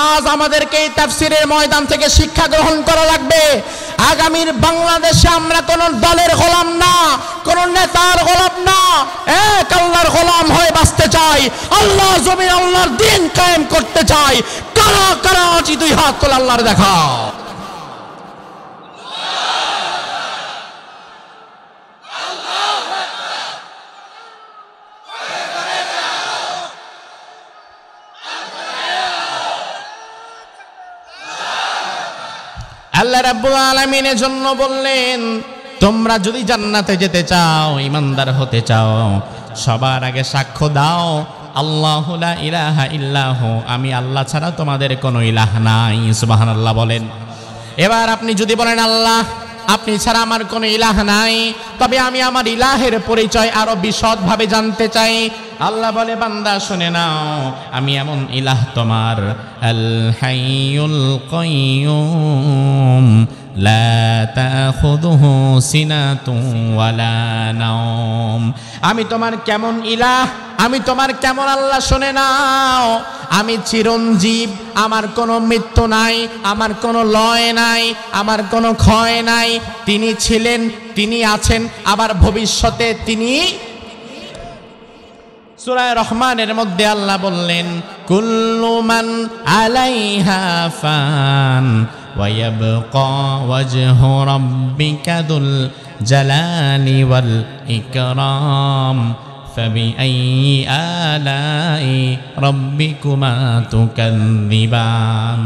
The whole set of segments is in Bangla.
আজ আমাদেরকে এই তাফসীরের ময়দান থেকে শিক্ষা গ্রহণ করা লাগবে। আগামীর বাংলাদেশে আমরা কোন দলের গোলাম না, কোন নেতার গোলাম না, এক আল্লাহর গোলাম হয়ে বাঁচতে চাই। আল্লাহ জমিন আল্লাহর দ্বীন কায়েম করতে চাই। কারা কারা আছি দুই হাত তোলা, আল্লাহর দেখাও। আল্লাহ রাব্বুল আলামিনের জন্য বললেন, তোমরা যদি জান্নাতে যেতে চাও, ঈমানদার হতে চাও, সবার আগে সাক্ষ্য দাও আল্লাহু লা ইলাহা ইল্লাহু, আমি আল্লাহ ছাড়া তোমাদের কোনো ইলাহ নাই। সুবহানাল্লাহ বলেন। এবার আপনি যদি বলেন আল্লাহ আপনি ছাড়া আমার কোনো ইলাহ নাই, তবে আমি আমার ইলাহের পরিচয় আরো বিশদভাবে জানতে চাই। আল্লাহ বলে, বান্দা শুনে নাও, আমি এমন ইলাহ তোমার, আল হাইয়ুল কাইয়ুম লা তাখুযুহু সিনাতুন ওয়ালা নাওম। আমি তোমার কেমন ইলাহ, আমি তোমার কেমন আল্লাহ শুনে নাও। আমি চিরঞ্জীব, আমার কোনো মৃত্যু নাই, আমার কোনো লয় নাই, আমার কোনো ক্ষয় নাই। তিনি ছিলেন, তিনি আছেন, আবার ভবিষ্যতে তিনি। সূরা রহমানের মধ্যে আল্লাহ বললেন, কুল্লু মান আলাইহা ফান ওয়া ইয়াবকা ওয়াজহু রাব্বিকা যুল জালালি ওয়াল ইকরাম ফাবিআইয়ি আলাই রাব্বিকুমা তুকাযযিবান।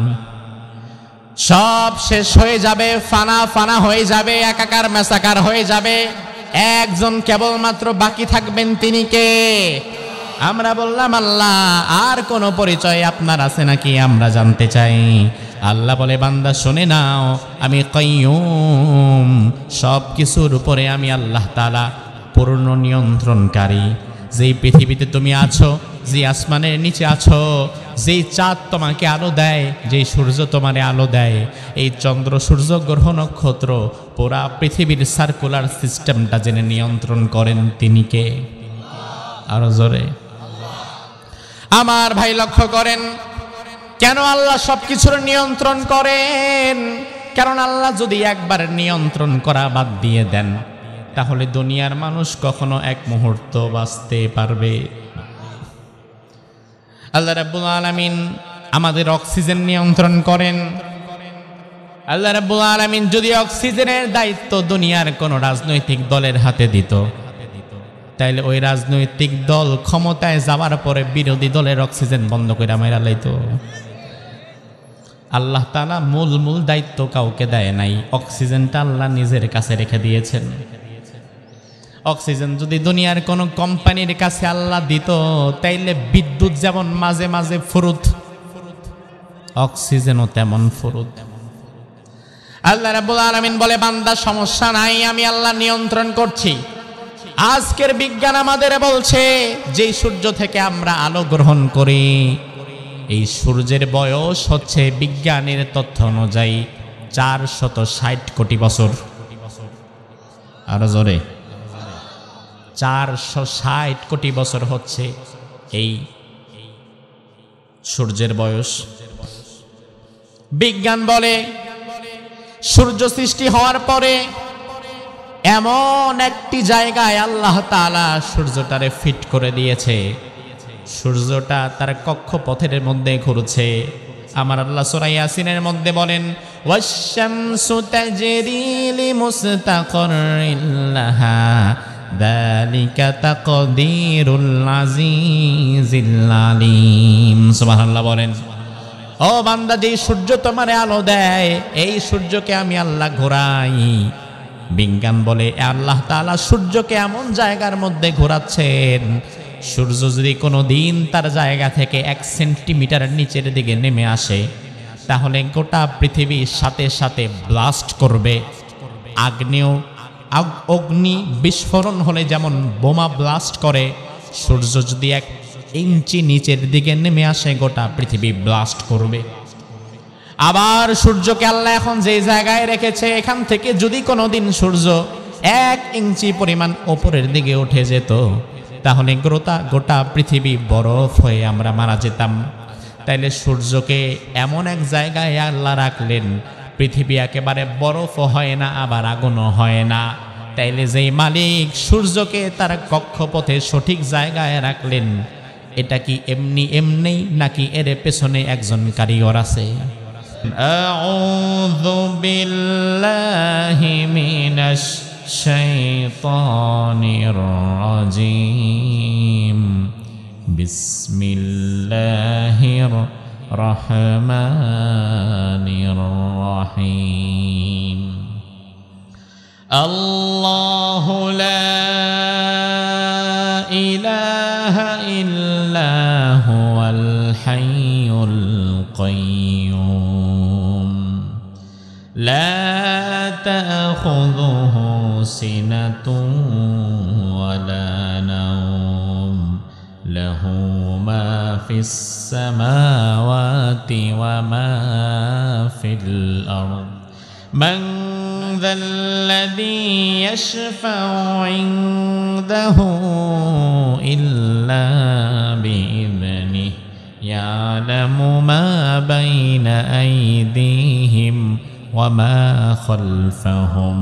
সব শেষ হয়ে যাবে, ফানা ফানা হয়ে যাবে, একাকার মেসাকার হয়ে যাবে, একজন কেবলমাত্র বাকি থাকবেন, তিনি কে? আমরা বললাম আল্লাহ, আর কোন পরিচয় আপনার আছে নাকি আমরা জানতে চাই। আল্লাহ বলে, বান্দা শুনে নাও, আমি কাইয়ুম, সব কিছুর উপরে আমি আল্লাহ তাআলা পূর্ণ নিয়ন্ত্রণকারী। যেই পৃথিবীতে তুমি আছো, যে আসমানের নিচে আছো, যেই চাঁদ তোমাকে আলো দেয়, যেই সূর্য তোমারে আলো দেয়, এই চন্দ্র সূর্য গ্রহ নক্ষত্র পুরা পৃথিবীর সার্কুলার সিস্টেমটা জেনে নিয়ন্ত্রণ করেন তিনি কে? আরো জোরে। আমার ভাই লক্ষ্য করেন, কেন আল্লাহ সবকিছুর নিয়ন্ত্রণ করেন? কারণ আল্লাহ যদি একবার নিয়ন্ত্রণ করা বাদ দিয়ে দেন, তাহলে দুনিয়ার মানুষ কখনো এক মুহূর্ত বাঁচতে পারবে? আল্লাহ রাব্বুল আলামিন আমাদের অক্সিজেন নিয়ন্ত্রণ করেন। আল্লাহ রাব্বুল আলামিন যদি অক্সিজেনের দায়িত্ব দুনিয়ার কোন রাজনৈতিক দলের হাতে দিত, তাইলে ওই রাজনৈতিক দল ক্ষমতায় যাওয়ার পরে বিরোধী দলের অক্সিজেন বন্ধ করে মাইরা লাইতো। আল্লাহ তাআলা মূল দায়িত্ব কাউকে দেয় নাই, অক্সিজেনটা আল্লাহ নিজের কাছে রেখে দিয়েছেন। অক্সিজেন যদি দুনিয়ার কোন কোম্পানির কাছে আল্লাহ দিত, তাইলে বিদ্যুৎ যেমন মাঝে মাঝে ফুরুত, অক্সিজেনও তেমন ফুরুত। আল্লাহ রাব্বুল আলামিন বলে, বান্দা সমস্যা নাই, আমি আল্লাহ নিয়ন্ত্রণ করছি। আজকের বিজ্ঞান আমাদের বলছে, যেই সূর্য থেকে আমরা আলো গ্রহণ করি, এই সূর্যের বয়স হচ্ছে বিজ্ঞানের তথ্য অনুযায়ী 460 কোটি বছর। আরো জোরে, 460 কোটি বছর হচ্ছে এই সূর্যের বয়স। বিজ্ঞান বলে, সূর্য সৃষ্টি হওয়ার পরে এমন একটি জায়গায় আল্লাহ তাআলা সূর্যটারে ফিট করে দিয়েছে, সূর্যটা তার কক্ষপথের মধ্যে ঘুরছে। আমার আল্লাহ সূরা ইয়াসিনের মধ্যে বলেন, ওয়াশ-শামসু তাজরি লিমুস্তাকাররিন লাহা যালিকা তাকদীরুল আজিজিল আলীম। সুবহানাল্লাহ বলেন। ও বান্দা, যেই সূর্য তোমারে আলো দেয়, এই সূর্যকে আমি আল্লাহ ঘোরাই। বিজ্ঞান বলে, আল্লাহ তাআলা সূর্যকে এমন জায়গার মধ্যে ঘোরাচ্ছেন, সূর্য যদি কোনো দিন তার জায়গা থেকে 1 সেন্টিমিটার নিচের দিকে নেমে আসে, তাহলে গোটা পৃথিবীর সাথে সাথে ব্লাস্ট করবে। অগ্নি বিস্ফোরণ হলে যেমন বোমা ব্লাস্ট করে, সূর্য যদি 1 ইঞ্চি নিচের দিকে নেমে আসে, গোটা পৃথিবী ব্লাস্ট করবে। আবার সূর্যকে আল্লাহ এখন যে জায়গায় রেখেছে, এখান থেকে যদি কোনোদিন সূর্য 1 ইঞ্চি পরিমাণ ওপরের দিকে উঠে যেত, তাহলে গোটা পৃথিবী বরফ হয়ে আমরা মারা যেতাম। তাইলে সূর্যকে এমন এক জায়গায় আল্লাহ রাখলেন, পৃথিবী একেবারে বরফও হয় না আবার আগুনও হয় না। তাইলে যেই মালিক সূর্যকে তার কক্ষপথে সঠিক জায়গায় রাখলেন, এটা কি এমনি এমনি নাকি এর পেছনে একজন কারিগর আছে? আউযু বিল্লাহি মিনাশ শাইতানির রাজিম। বিসমিল্লাহির রহমানির রহিম। আল্লাহু লা ইলাহা ইল্লা হুয়াল হাইয়ুল কাইয়্যুম লা তাখুযুহু সিনাতুন ওয়ালা নাওম লাহু মা ফিস সামাওয়াতি ওয়া মা ফিল আরদ মান যাল্লাযী ইয়াশফাউ ইনদাহু ইল্লা বিইذনিহি ইয়ালামু মা বাইনা আইদিহিম ওয়া মা খালফাহুম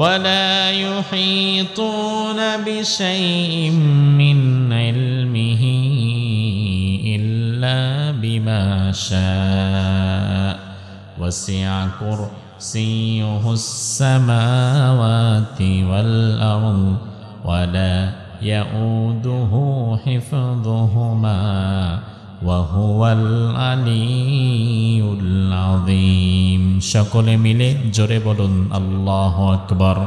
ওয়া লা ইউহীতুনা বিশাইইন মিন ইলমিহি ইল্লা বিমা শাআ ওয়াসি'a কুরসিয়ুহুস সামাওয়াতি ওয়াল আরদ ওয়া লা ইয়াউদুহু হিফযুহুমা ওয়া হুয়াল আলিয়্যুল আযীম। সকলে মিলে জোরে বলুন আল্লাহু আকবার।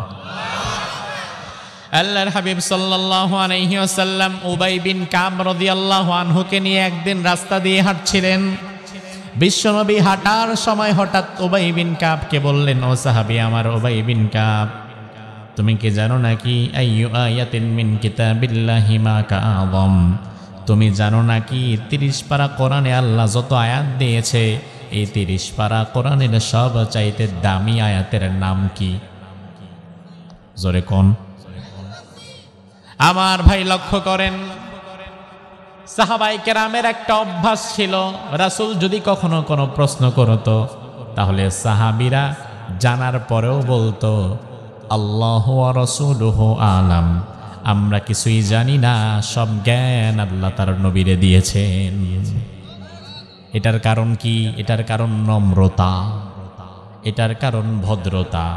আল্লাহর হাবিব সাল্লাল্লাহু আলাইহি ওয়াসাল্লাম উবাই বিন কাব রাদিয়াল্লাহু আনহুকে নিয়ে একদিন রাস্তা দিয়ে হাঁটছিলেন। বিশ্বনবী হাঁটার সময় হঠাৎ উবাই বিন কাবকে বললেন, ও সাহাবী আমার উবাই বিন কাব, তুমি কি জানো নাকি আইয়ু আয়াতিন মিন কিতাবিল্লাহি মা কাআযম, তুমি জানো নাকি 30 পারা কোরআনে আল্লাহ যত আয়াত দিয়েছে, এই 30 পারা কোরআনের সব চাইতে দামি আয়াতের নাম কি? জোরে কোন? আমার ভাই লক্ষ্য করেন, সাহাবায়ে কেরামের একটা অভ্যাস ছিল, রাসূল যদি কখনো কোনো প্রশ্ন করতো তাহলে সাহাবীরা জানার পরেও বলতো আল্লাহু ওয়া রাসূলুহু আলাম, আমরা কিছুই জানি না, সব জ্ঞান আল্লাহ তার নবীরে দিয়েছেন। এটার কারণ কি? এটার কারণ নম্রতা, এটার কারণ ভদ্রতা।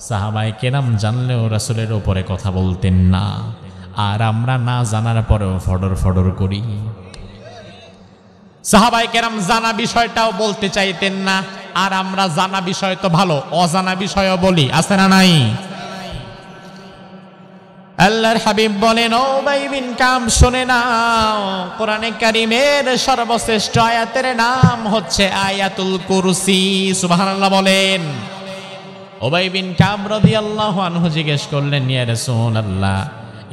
সাহাবায়ে কেরাম জানলেও রাসূলের উপরে কথা বলতেন না, আর আমরা না জানার পরেও ফডর ফডর করি। সাহাবায়ে কেরাম জানা বিষয়টাও বলতে চাইতেন না, আর আমরা জানা বিষয় তো ভালো, অজানা বিষয়ও বলি, আছে না নাই? আল্লাহর হাবিব বলেন, ও উবাই বিন কাব শুনে নাও, কোরআনে কারীমের সর্বশ্রেষ্ঠ আয়াতের নাম হচ্ছে আয়াতুল কুরসি। সুবহানাল্লাহ বলেন। উবাই বিন কাব রাদিয়াল্লাহু আনহু জিজ্ঞেস করলেন, ইয়া রাসূলুল্লাহ,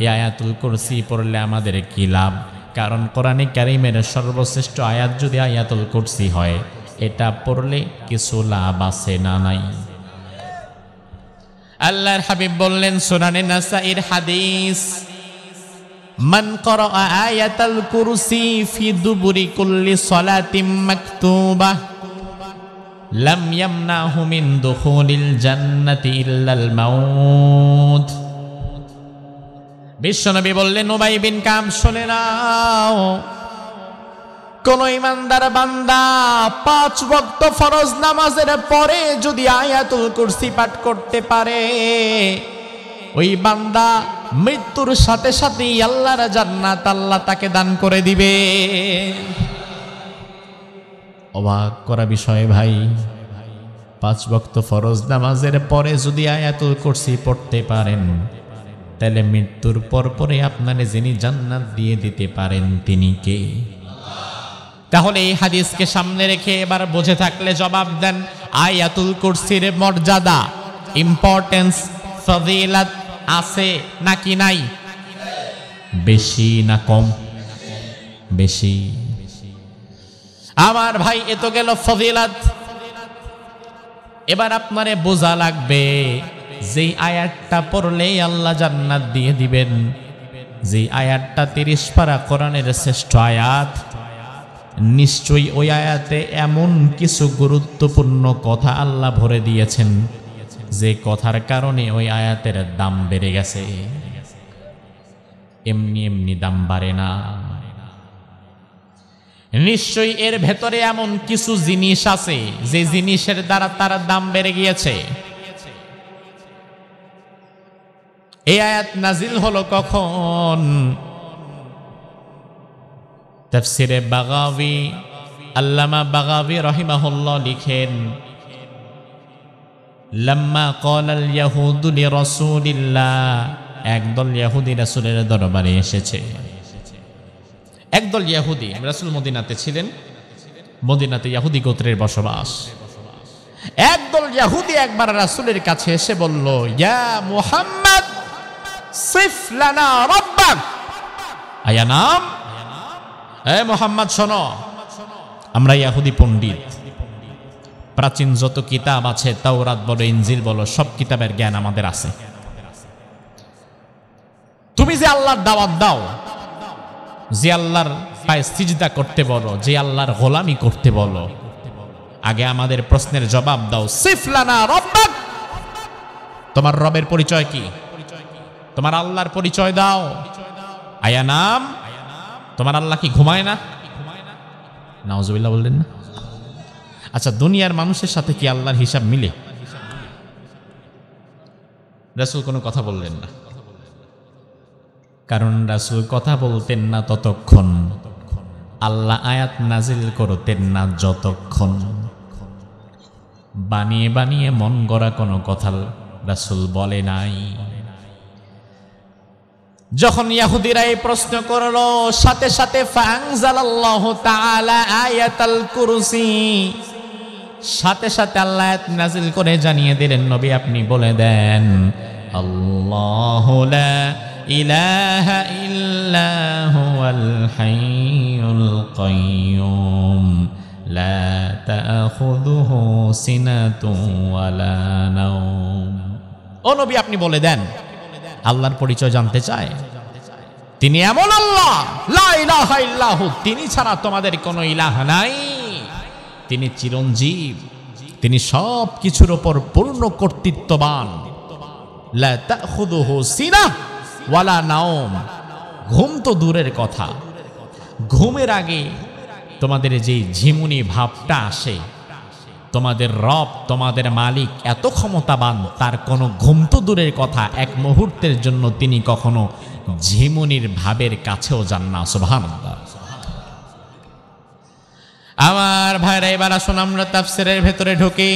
এই আয়াতুল কুরসি পড়লে আমাদের কি লাভ? কারণ কোরআনে কারীমের সর্বশ্রেষ্ঠ আয়াত যদি আয়াতুল কুরসি হয়, এটা পড়লে কিছু লাভ আছে না নাই? আল্লাহর হাবিব বললেন, সুনানে নাসাইর হাদিস, মান ক্বারাআ আয়াতাল কুরসি ফি দুবুরি কুল্লি সালাতিন মাকতুবাহ লাম ইয়ামনাহু মিন দুখুলিল জান্নাতি ইল্লাল মাউত। বিশ্বনবী বললেন, উবাই বিন কাব শুনে নাও, কোন ইমানদার বান্দা 5 ওয়াক্ত ফরজ নামাজের পরে যদি আয়াতুল কুরসি পাঠ করতে পারে, ওই বান্দা মৃত্যুর সাথে সাথেই আল্লাহর জান্নাত আল্লাহ তাকে দান করে দিবে। অবাক করা বিষয় ভাই, 5 ওয়াক্ত ফরজ নামাজের পরে যদি আয়াতুল কুরসি পড়তে পারেন, তাহলে মৃত্যুর পরে আপনারে যিনি জান্নাত দিয়ে দিতে পারেন তিনি কে? তাহলে এই হাদিসকে সামনে রেখে এবার বুঝে থাকলে জবাব দেন, আয়াতুল কুরসির মর্যাদা, ইম্পর্টেন্স, ফজিলত আছে নাকি নাই? বেশি না কম? বেশি। আমার ভাই, এ তো গেল ফজিলত। এবার আপনারে বোঝা লাগবে, যেই আয়াতটা পড়লেই আল্লাহ জান্নাত দিয়ে দিবেন, যেই আয়াতটা 30 পারা কোরআনের শ্রেষ্ঠ আয়াত, নিশ্চয়ই ওই আয়াতে এমন কিছু গুরুত্বপূর্ণ কথা আল্লাহ ভরে দিয়েছেন যে কথার কারণে ওই আয়াতের দাম বেড়ে গেছে। এমনি এমনি দাম বাড়ে না। নিশ্চয়ই এর ভেতরে এমন কিছু জিনিস আছে যে জিনিসের দ্বারা তার দাম বেড়ে গিয়েছে। এই আয়াত নাজিল হলো কখন? তাফসিরে বাগাবী, আল্লামা বাগাবী রাহিমাহুল্লাহ লিখেন, লাম্মা ক্বালাল ইয়াহুদু লিরাসূলিল্লাহ, একদল ইহুদি রাসূলের দরবারে এসেছে। একদল ইহুদি, রাসূল মদিনাতে ছিলেন, মদিনাতে ইহুদি গোত্রের বসবাস। একদল ইহুদি একবার রাসূলের কাছে এসে বলল, ইয়া মুহাম্মদ সিফ লানা রাব্বাক। আয়া নাম, এ মুহাম্মদ শোনো, আমরা ইহুদি পণ্ডিত, প্রাচীন যত কিতাব আছে, তাওরাত বলো, ইনজিল বলো, সব কিতাবের জ্ঞান আমাদের আছে। তুমি যে আল্লাহর দাওয়াত দাও, যে আল্লাহর পায়ে সিজদা করতে বলো, যে আল্লাহর গোলামি করতে বলো, আগে আমাদের প্রশ্নের জবাব দাও। সিফ লানা রাব্বাক, তোমার রবের পরিচয় কি? তোমার আল্লাহর পরিচয় দাও। আয়া নাম, তোমার আল্লাহ কি ঘুমায় না? নাউজুবিল্লাহ বললেন না? আচ্ছা, দুনিয়ার মানুষের সাথে কি আল্লাহর হিসাব মিলে? রাসূল কোনো কথা বললেন না, কারণ রাসূল কথা বলতেন না ততক্ষণ, আল্লাহ আয়াত নাজিল করতেন না যতক্ষণ। বানিয়ে বানিয়ে মন গড়া কোনো কথা রাসূল বলে নাই। যখন ইহুদিরা এই প্রশ্ন করলো, সাথে সাথে ফাআনজালাল্লাহু তাআলা আয়াতাল কুরসি, সাথে সাথে আল্লাহ আয়াত নাজিল করে জানিয়ে দিলেন, নবী আপনি বলে দেন, আল্লাহু লা ইলাহা ইল্লা হুয়াল হাইয়ুল কাইয়্যুম লা তাখুযুহু সিনাতুন ওয়ালা নাওম। ও নবী আপনি বলে দেন, আল্লাহর পরিচয় জানতে চায়? তিনি এমন আল্লাহ, লা ইলাহা ইল্লাহু, তিনি ছাড়া তোমাদের কোনো ইলাহ নাই। তিনি চিরঞ্জীব, তিনি সব কিছুর উপর পূর্ণ কর্তৃত্ববান। লা তাখুযুহু সিনাহ ওয়ালা নাওম, ঘুম তো দূরের কথা, ঘুমের আগে তোমাদের যে ঝিমুনি ভাবটা আসে, তোমাদের রব, তোমাদের মালিক এত ক্ষমতাবান, তার কোনো ঘুম তো দূরের কথা, এক মুহূর্তের জন্য তিনি কখনো ঝিমুনির ভাবের কাছেও যান না। সুবহানাল্লাহ। আমার ভাইরা, এবার আসুন আমরা তাফসীরের ভেতরে ঢুকি।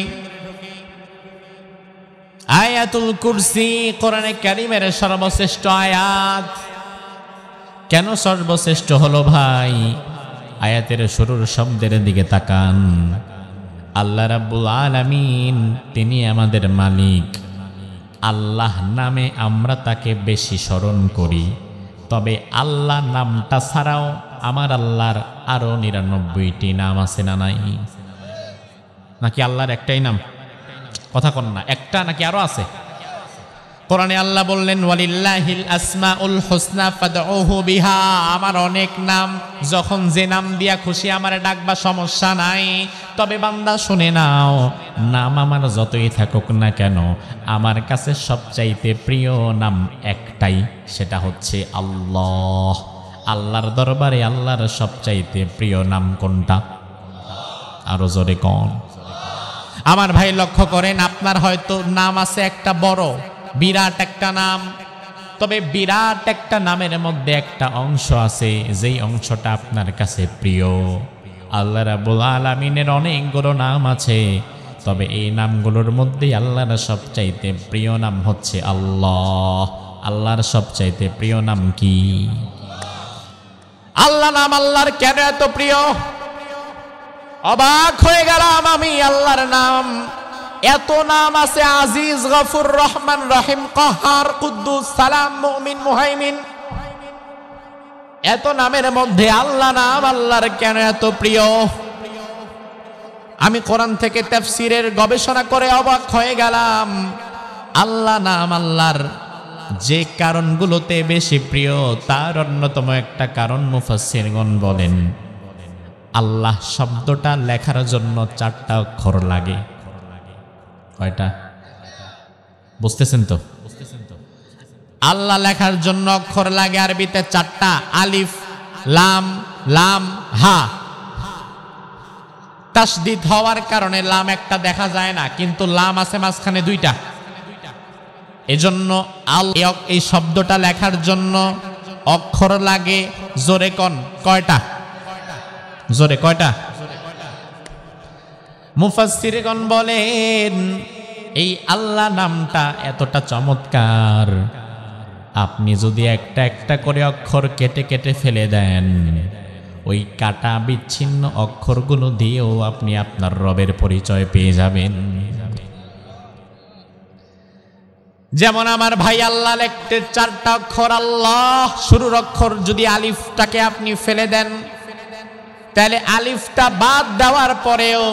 আয়াতুল কুরসি কোরআনে কারীমের সর্বশ্রেষ্ঠ আয়াত। কেন সর্বশ্রেষ্ঠ হলো ভাই? আয়াতের শুরুর শব্দের দিকে তাকান। আল্লাহ রাব্বুল আলামিন, তিনি আমাদের মালিক। আল্লাহ নামে আমরা তাকে বেশি স্মরণ করি, তবে আল্লাহ নামটা ছাড়াও আমার আল্লাহর আরো ৯৯টি নাম আছে না নাই? নাকি আল্লাহর একটাই নাম? কথা কন না, একটা নাকি আরো আছে? কোরআনে আল্লাহ বললেন, ওয়ালিল্লাহিল আসমাউল হুসনা ফাদউহু বিহা, আমার অনেক নাম, যখন যে নাম দিয়া খুশি আমারে ডাকবা, সমস্যা নাই। তবে বান্দা শুনে নাও, নাম আমার যতই থাকুক না কেন, আমার কাছে সবচাইতে প্রিয় নাম একটাই, সেটা হচ্ছে আল্লাহ। আল্লাহর দরবারে আল্লাহর সবচাইতে প্রিয় নাম কোনটা? আরো জোরে কোন? আমার ভাই লক্ষ্য করেন, আপনার হয়তো নাম আছে একটা বড় বিরাট একটা নাম, তবে বিরাট একটা নামের মধ্যে একটা অংশ আছে যেই অংশটা আপনার কাছে প্রিয়। আল্লাহ রাব্বুল আলামিনের অনেকগুলো নাম আছে, তবে এই নামগুলোর মধ্যে আল্লাহর সবচাইতে প্রিয় নাম হচ্ছে আল্লাহ। আল্লাহর সবচাইতে প্রিয় নাম কি? আল্লাহ নাম আল্লাহর কেন এত প্রিয়? অবাক হয়ে গেলাম আমি। আল্লাহর নাম এত নাম আছে, আজিজ, গফুর, রহমান, রহিম, কাহার, কুদ্দুস, সালাম, মুমিন, মুহাইমিন, এত নামের মধ্যে আল্লাহ নাম আল্লাহর কেন এত প্রিয়? আমি কোরআন থেকে তাফসীরের গবেষণা করে অবাক হয়ে গেলাম। আল্লাহ নাম আল্লাহর যে কারণগুলোতে বেশি প্রিয়, তার অন্যতম একটা কারণ মুফাসসিরগণ বলেন, আল্লাহ শব্দটা লেখার জন্য 4টা অক্ষর লাগে। কয়টা বুঝতেছেন তো? আল্লাহ লেখার জন্য অক্ষর লাগে আরবিতে 4টা, আলিফ, লাম, লাম, হা। তাসদিদ হওয়ার কারণে লাম একটা দেখা যায় না, কিন্তু লাম আছে মাঝখানে 2টা। এজন্য এই শব্দটা লেখার জন্য অক্ষর লাগে জোরে কোন কয়টা? জোরে কয়টা? মুফাসসিরগণ বলেন এই আল্লাহ নামটা এতটা চমৎকার, আপনি যদি একটা একটা করে অক্ষর কেটে কেটে ফেলে দেন, ওই কাটা বিচ্ছিন্ন অক্ষরগুলো দিয়েও আপনি আপনার রবের পরিচয় পেয়ে যাবেন। যেমন আমার ভাই আল্লাহ লিখতে 4টা অক্ষর আল্লাহ, শুরুর অক্ষর যদি আলিফটাকে আপনি ফেলে দেন, তাহলে আলিফটা বাদ দেওয়ার পরেও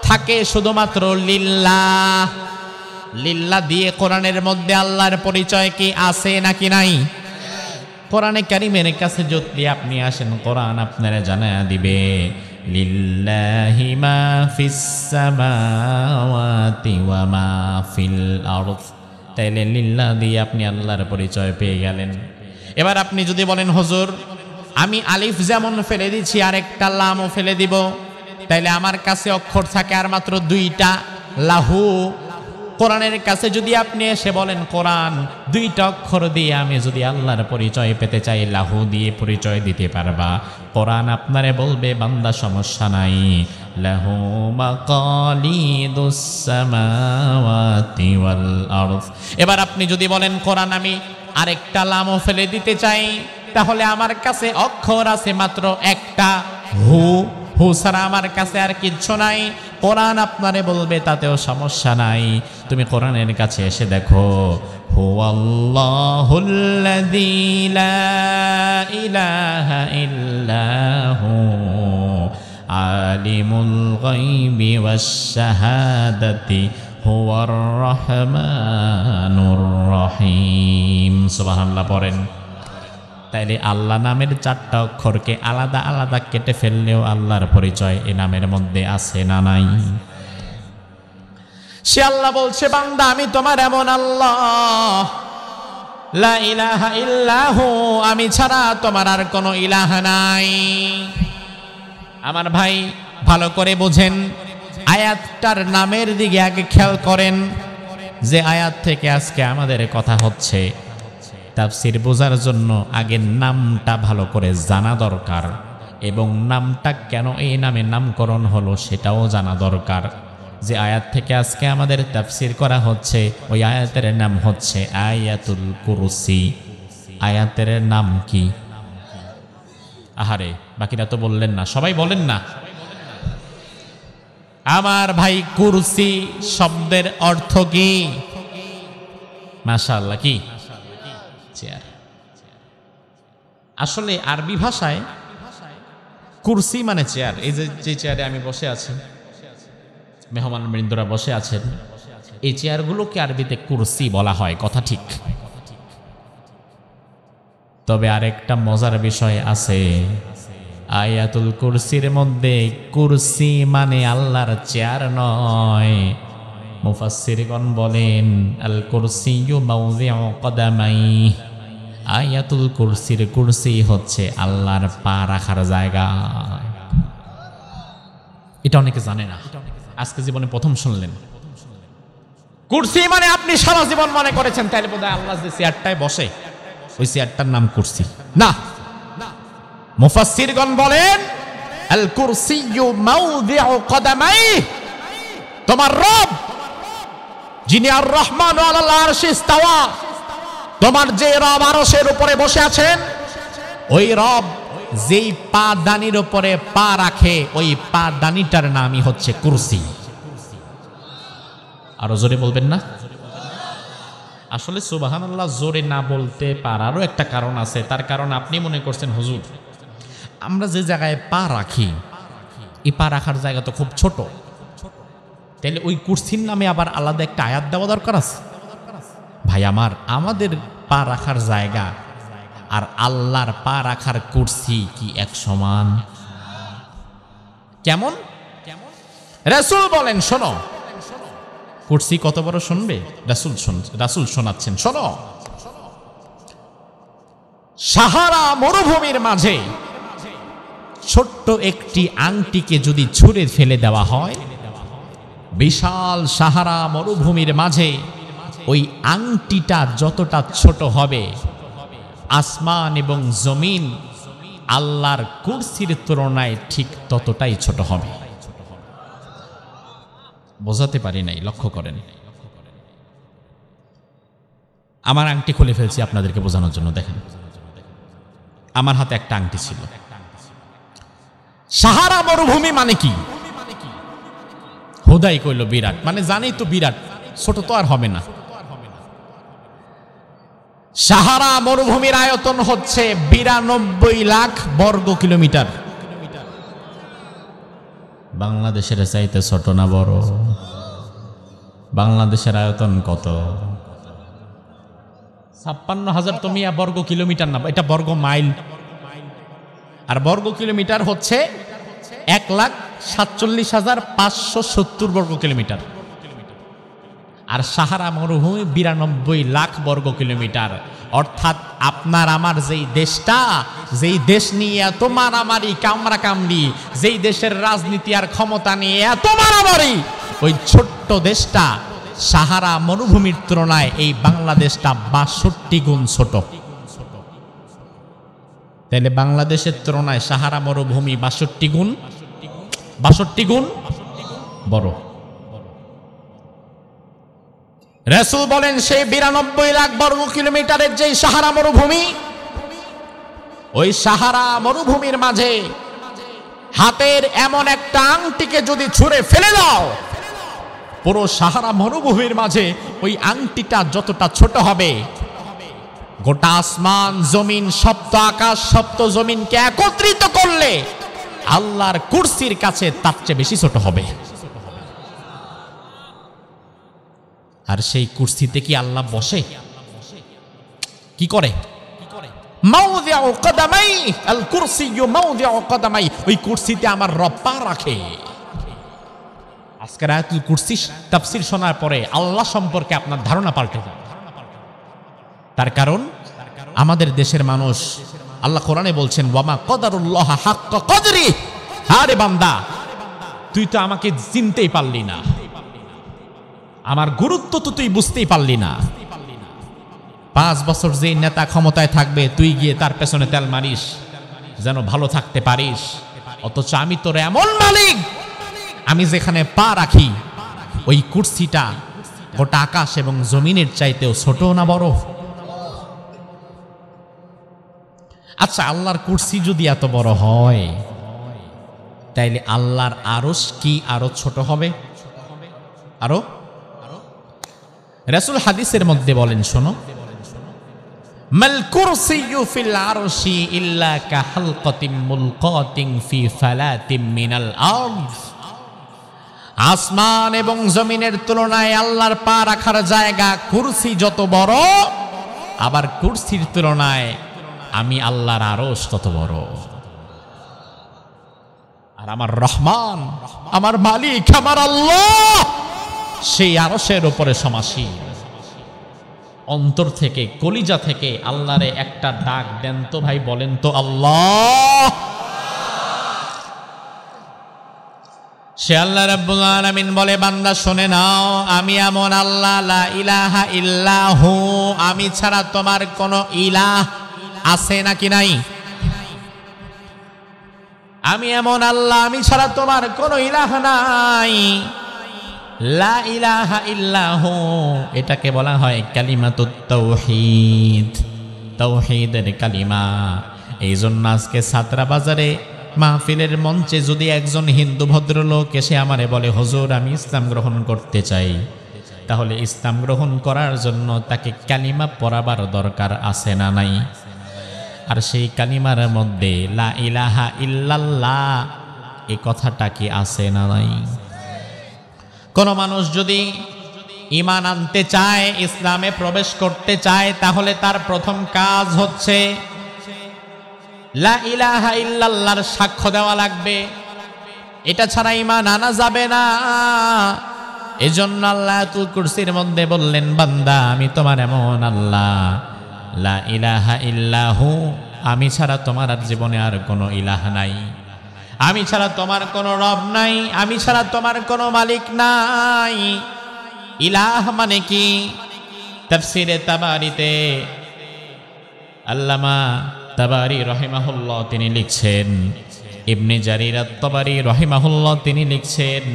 থাকে শুধুমাত্র লিল্লাহ। লিল্লাহ দিয়ে কোরআনের মধ্যে আল্লাহর পরিচয় কি আছে নাকি নাই? কোরআনে কারীমের কাছে যদি আপনি আসেন, কোরআন আপনারা জানায়া দিবে লিল্লাহি মা ফিস সামাওয়াতি ওয়া মা ফিল আরদ। তাইলে লিল্লাহ দিয়ে আপনি আল্লাহর পরিচয় পেয়ে গেলেন। এবার আপনি যদি বলেন হুজুর আমি আলিফ যেমন ফেলে দিচ্ছি আরেকটা লামও ফেলে দিব, তাইলে আমার কাছে অক্ষর থাকে আর মাত্র 2টা, লাহু। কোরআনের কাছে যদি আপনি এসে বলেন কোরআন 2টা অক্ষর দিয়ে আমি যদি আল্লাহর পরিচয় পেতে চাই, লাহু দিয়ে পরিচয় দিতে পারবা? কোরআন আপনারে বলবে বান্দা সমস্যা নাই, লাহু মাকালিদুস সামাওয়াতি ওয়াল আরদ। এবার আপনি যদি বলেন কোরআন আমি আরেকটা লামও ফেলে দিতে চাই, তাহলে আমার কাছে অক্ষর আছে মাত্র একটা, হু। হু ছাড়া আমার কাছে আর কিচ্ছু নাই। কোরআন আপনারে বলবে তাতেও সমস্যা নাই, তুমি কোরআনের কাছে এসে দেখো হুয়াল্লাহুল্লাযী লা ইলাহা ইল্লাহু আলিমুল গায়বি ওয়াশ শাহাদাতি হুয়ার রহমানুর রহিম। সুবহানাল্লাহ পড়েন। তাইলে আল্লাহ নামের 4টা অক্ষরকে আলাদা আলাদা কেটে ফেললেও আল্লাহর পরিচয় এ নামের মধ্যে আছে না নাই? সে আল্লাহ বলছে বান্দা আমি তোমার এমন আল্লাহ, লা ইলাহা ইল্লাহু, আমি ছাড়া তোমার আর কোনো ইলাহ নাই। আমার ভাই ভালো করে বোঝেন, আয়াতটার নামের দিকে আগে খেয়াল করেন। যে আয়াত থেকে আজকে আমাদের কথা হচ্ছে, তাফসীর বোঝার জন্য আগে নামটা ভালো করে জানা দরকার, এবং নামটা কেন এই নামে নামকরণ হলো সেটাও জানা দরকার। যে আয়াত থেকে আজকে আমাদের তাফসীর করা হচ্ছে, ওই আয়াতের নাম হচ্ছে আয়াতুল কুরসি। আয়াতের নাম কি? আহারে বাকিরা তো বললেন না, সবাই বলেন না। আমার ভাই কুরসি শব্দের অর্থ কি? মাশাআল্লাহ, কি? চেয়ার। আসলে আরবি ভাষায় কুরসি মানে চেয়ার। এই যে চেয়ারে আমি বসে আছি, মেহমান বৃন্দরা বসে আছেন, এই চেয়ারগুলোকে আরবিতে কুরসি বলা হয়, কথা ঠিক। তবে আরেকটা মজার বিষয় আছে, আয়াতুল কুরসির মধ্যে কুরসি মানে আল্লাহর চেয়ার নয়। মুফাসসিরগণ বলেন আল কুরসিয়্যু মাওযিউ কদামাইহি, আয়াতুল কুরসির কুরসি হচ্ছে আল্লাহর পা রাখার জায়গা। এটা অনেকে জানে না, আজকে জীবনে প্রথম শুনলেন। কুরসি মানে আপনি সারা জীবন মনে করেছেন তাইলে বোধহয় আল্লাহ যে চেয়ারটায় বসে ওই চেয়ারটার নাম কুরসি না। মুফাসসিরগণ বলেন আল কুরসিয়্যু মাওযিউ কদামাইহি, তোমার রব যিনি আর রহমান আলাল আরশি ইস্তাওয়া, তোমার যে রব আরশের উপরে বসে আছেন, ওই রব যেই পা দানির উপরে পা রাখে ওই পা দানিটার নামই হচ্ছে কুরসি। আরো জোরে বলবেন না? আসলে সুবহানাল্লাহ জোরে না বলতে পারারও একটা কারণ আছে। তার কারণ আপনি মনে করছেন হুজুর আমরা যে জায়গায় পা রাখি এই পা রাখার জায়গা তো খুব ছোট, তাহলে ওই কুরসির নামে আবার আলাদা একটা আয়াত দেওয়া দরকার আছে? ভাই আমার, আমাদের পা রাখার জায়গা আর আল্লাহর পা রাখার কুরসি কি এক সমান? কেমন? রাসূল বলেন শোনো, কুরসি কত বড় শুনবে? রাসূল শোনাচ্ছেন, শোনো, সাহারা মরুভূমির মাঝে ছোট্ট একটি আংটিকে যদি ছুঁড়ে ফেলে দেওয়া হয়, বিশাল সাহারা মরুভূমির মাঝে ওই আংটিটা যতটা ছোট হবে, আসমান এবং জমিন আল্লাহর কুরসির তুলনায় ঠিক ততটাই ছোট হবে। বোঝাতে পারি নাই, লক্ষ্য করেন। আমার আংটি খুলে ফেলছি আপনাদেরকে বোঝানোর জন্য। দেখেন, আমার হাতে একটা আংটি ছিল। সাহারা মরুভূমি মানে কি? হুদাই কইল বিরাট, মানে জানেই তো বিরাট, ছোট তো আর হবে না। সাহারা মরুভূমির আয়তন হচ্ছে 92 লাখ বর্গ কিলোমিটার। বাংলাদেশের চাইতে ছোট না বড়? বাংলাদেশের আয়তন কত? 56,000 তো মিয়া বর্গ কিলোমিটার না, এটা বর্গ মাইল। আর বর্গ কিলোমিটার হচ্ছে 1,47,570 বর্গ কিলোমিটার। আর সাহারা মরুভূমি 92 লাখ বর্গ কিলোমিটার। অর্থাৎ আপনার আমার যেই দেশটা, যেই দেশ নিয়ে এত মারামারি কামড়া কামড়ি, যেই দেশের রাজনীতি আর ক্ষমতা নিয়ে এত মারামারি, ওই ছোট্ট দেশটা সাহারা মরুভূমির তুলনায় এই বাংলাদেশটা 62 গুণ ছোট। তাহলে বাংলাদেশের তুলনায় সাহারা মরুভূমি 62 গুণ বড়। রাসূল বলেন সেই 92 লাখ বর্গ কিলোমিটারের যে সাহারা মরুভূমি, ওই সাহারা মরুভূমির মাঝে হাতের এমন একটা আংটিকে যদি ছুঁড়ে ফেলে দাও, পুরো সাহারা মরুভূমির মাঝে ওই আংটিটা যতটা ছোট হবে, গোটা আসমান জমিন, সপ্ত আকাশ সপ্ত জমিনকে একত্রিত করলে আল্লাহর কুরসির কাছে তার চেয়ে বেশি ছোট হবে। আর সেই কুরসিতে কি আল্লাহ বসে? কি করে? মাউযিউ কদামাই, আল কুরসিয়্যু মাউযিউ কদামাই, ওই কুরসিতে আমার রব পা রাখে। আজকের আয়াতুল কুরসি তাফসীর শোনার পরে আল্লাহ সম্পর্কে আপনার ধারণা পাল্টে যাবে। তার কারণ আমাদের দেশের মানুষ, আল্লাহ কোরআনে বলছেন ওয়ামা কদারুল্লাহ হাক্কা কদরি, আরে বান্দা তুই তো আমাকে চিনতেই পারলি না, আমার গুরুত্ব তো তুই বুঝতেই পারলি না। 5 বছর যে নেতা ক্ষমতায় থাকবে তুই গিয়ে তার পেছনে তেল মারিস যেন ভালো থাকতে পারিস, অথচ আমি তোর এমন মালিক, আমি যেখানে পা রাখি ওই কুরসিটা গোটা আকাশ এবং জমিনের চাইতেও ছোট না বড়? আচ্ছা, আল্লাহর কুরসি যদি এত বড় হয়, তাইলে আল্লাহর আরশ কি আরো ছোট হবে? আরো? রাসূল হাদিসের মধ্যে বলেন, শোনো, মাল কুরসিয়্যু ফিল আরশি ইল্লা কাহালকাতিম মুলকাতিন ফি ফালাতিম মিনাল আরদ। আসমান এবং জমিনের তুলনায় আল্লাহর পা রাখার জায়গা কুরসি যত বড়, আবার কুরসির তুলনায় আমি আল্লাহর আরশ তত বড়। আর আমার রহমান, আমার মালিক, আমার আল্লাহ সেই আরশের উপরে সমাসীন। অন্তর থেকে, কলিজা থেকে আল্লাহরে একটা ডাক দেন তো ভাই, বলেন তো আল্লাহ। সে আল্লাহ রাব্বুল আলামিন বলে, বান্দা শুনে নাও, আমি এমন আল্লাহ, লা ইলাহা ইল্লাহু, আমি ছাড়া তোমার কোনো ইলাহ আছে নাকি নাই? আমি এমন আল্লাহ, আমি ছাড়া তোমার কোনো ইলাহ নাই। লা ইলাহা ইল্লাহু, এটাকে বলা হয় কালিমাতুত তাওহীদ, তাওহীদের কালিমা। এই জন্য আজকে ছাত্রা বাজারে মাহফিলের মঞ্চে যদি একজন হিন্দু ভদ্রলোক এসে আমারে বলে, হুজুর আমি ইসলাম গ্রহণ করতে চাই, তাহলে ইসলাম গ্রহণ করার জন্য তাকে কালিমা পড়াবার দরকার আছে না নাই? আর সেই কালিমার মধ্যে লা ইলাহা ইল্লাল্লাহ এই কথাটা কি আছে না নাই? কোন মানুষ যদি ঈমান আনতে চায়, ইসলামে প্রবেশ করতে চায়, তাহলে তার প্রথম কাজ হচ্ছে লা ইলাহা ইল্লাল্লাহর সাক্ষ্য দেওয়া লাগবে। এটা ছাড়া ঈমান আনা যাবে না। এজন্য আল্লাহ আয়াতুল কুরসির মধ্যে বললেন, বান্দা আমি তোমার এমন আল্লাহ, লা ইলাহা ইল্লাহু, আমি ছাড়া তোমার আর জীবনে আর কোনো ইলাহ নাই, আমি ছাড়া তোমার কোনো রব নাই, আমি ছাড়া তোমার কোনো মালিক নাই। ইলাহ মানে কি? তাফসিরে তাবারিতে আল্লামা তাবারি রহিমাহুল্লাহ তিনি লিখছেন, ইবনে জারির আত-তাবারি রহিমাহুল্লাহ তিনি লিখছেন,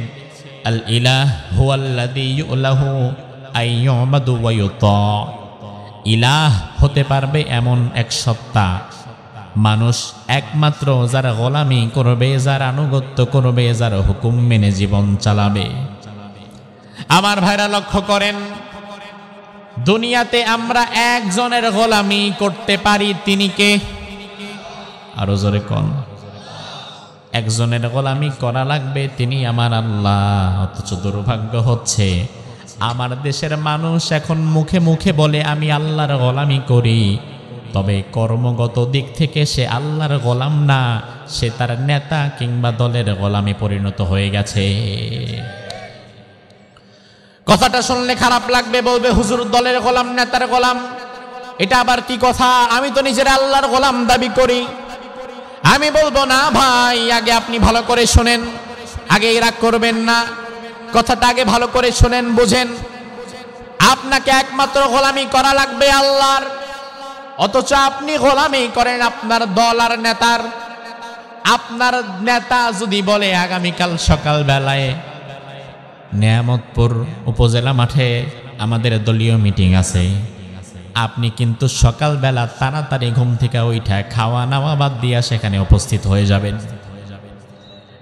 আল ইলাহ হুয়াল্লাযী ইউলাহু আই ইউবাদু ওয়া ইউতা। ইলাহ হতে পারবে এমন এক সত্তা, মানুষ একমাত্র যারা গোলামি করবে, যার আনুগত্য করবে, যার হুকুম মেনে জীবন চালাবে। আমার ভাইরা লক্ষ্য করেন, দুনিয়াতে আমরা একজনের গোলামি করতে পারি, তিনি কে? আরো জোরে কোন? একজনের গোলামি করা লাগবে, তিনি আমার আল্লাহ। অথচ দুর্ভাগ্য হচ্ছে আমার দেশের মানুষ এখন মুখে মুখে বলে আমি আল্লাহর গোলামি করি, তবে কর্মগত দিক থেকে সে আল্লাহর গোলাম না, সে তার নেতা কিংবা দলের গোলামে পরিণত হয়ে গেছে। কথাটা শুনলে খারাপ লাগবে, বলবে হুজুর দলের গোলাম, নেতার গোলাম, এটা আবার কি কথা? আমি তো নিজের আল্লাহর গোলাম দাবি করি। আমি বলবো না ভাই, আগে আপনি ভালো করে শোনেন, আগে রাগ করবেন না, কথাটা আগে ভালো করে শোনেন, বুঝেন। আপনাকে একমাত্র গোলামি করা লাগবে আল্লাহর, অথচ আপনি গোলামি করেন আপনার দল আর নেতার। আপনার নেতা যদি বলে আগামীকাল সকাল বেলায় নেয়ামতপুর উপজেলা মাঠে আমাদের দলীয় মিটিং আছে, আপনি কিন্তু সকালবেলা তাড়াতাড়ি ঘুম থেকে ওইটা খাওয়া নাওয়া বাদ দিয়া সেখানে উপস্থিত হয়ে যাবেন।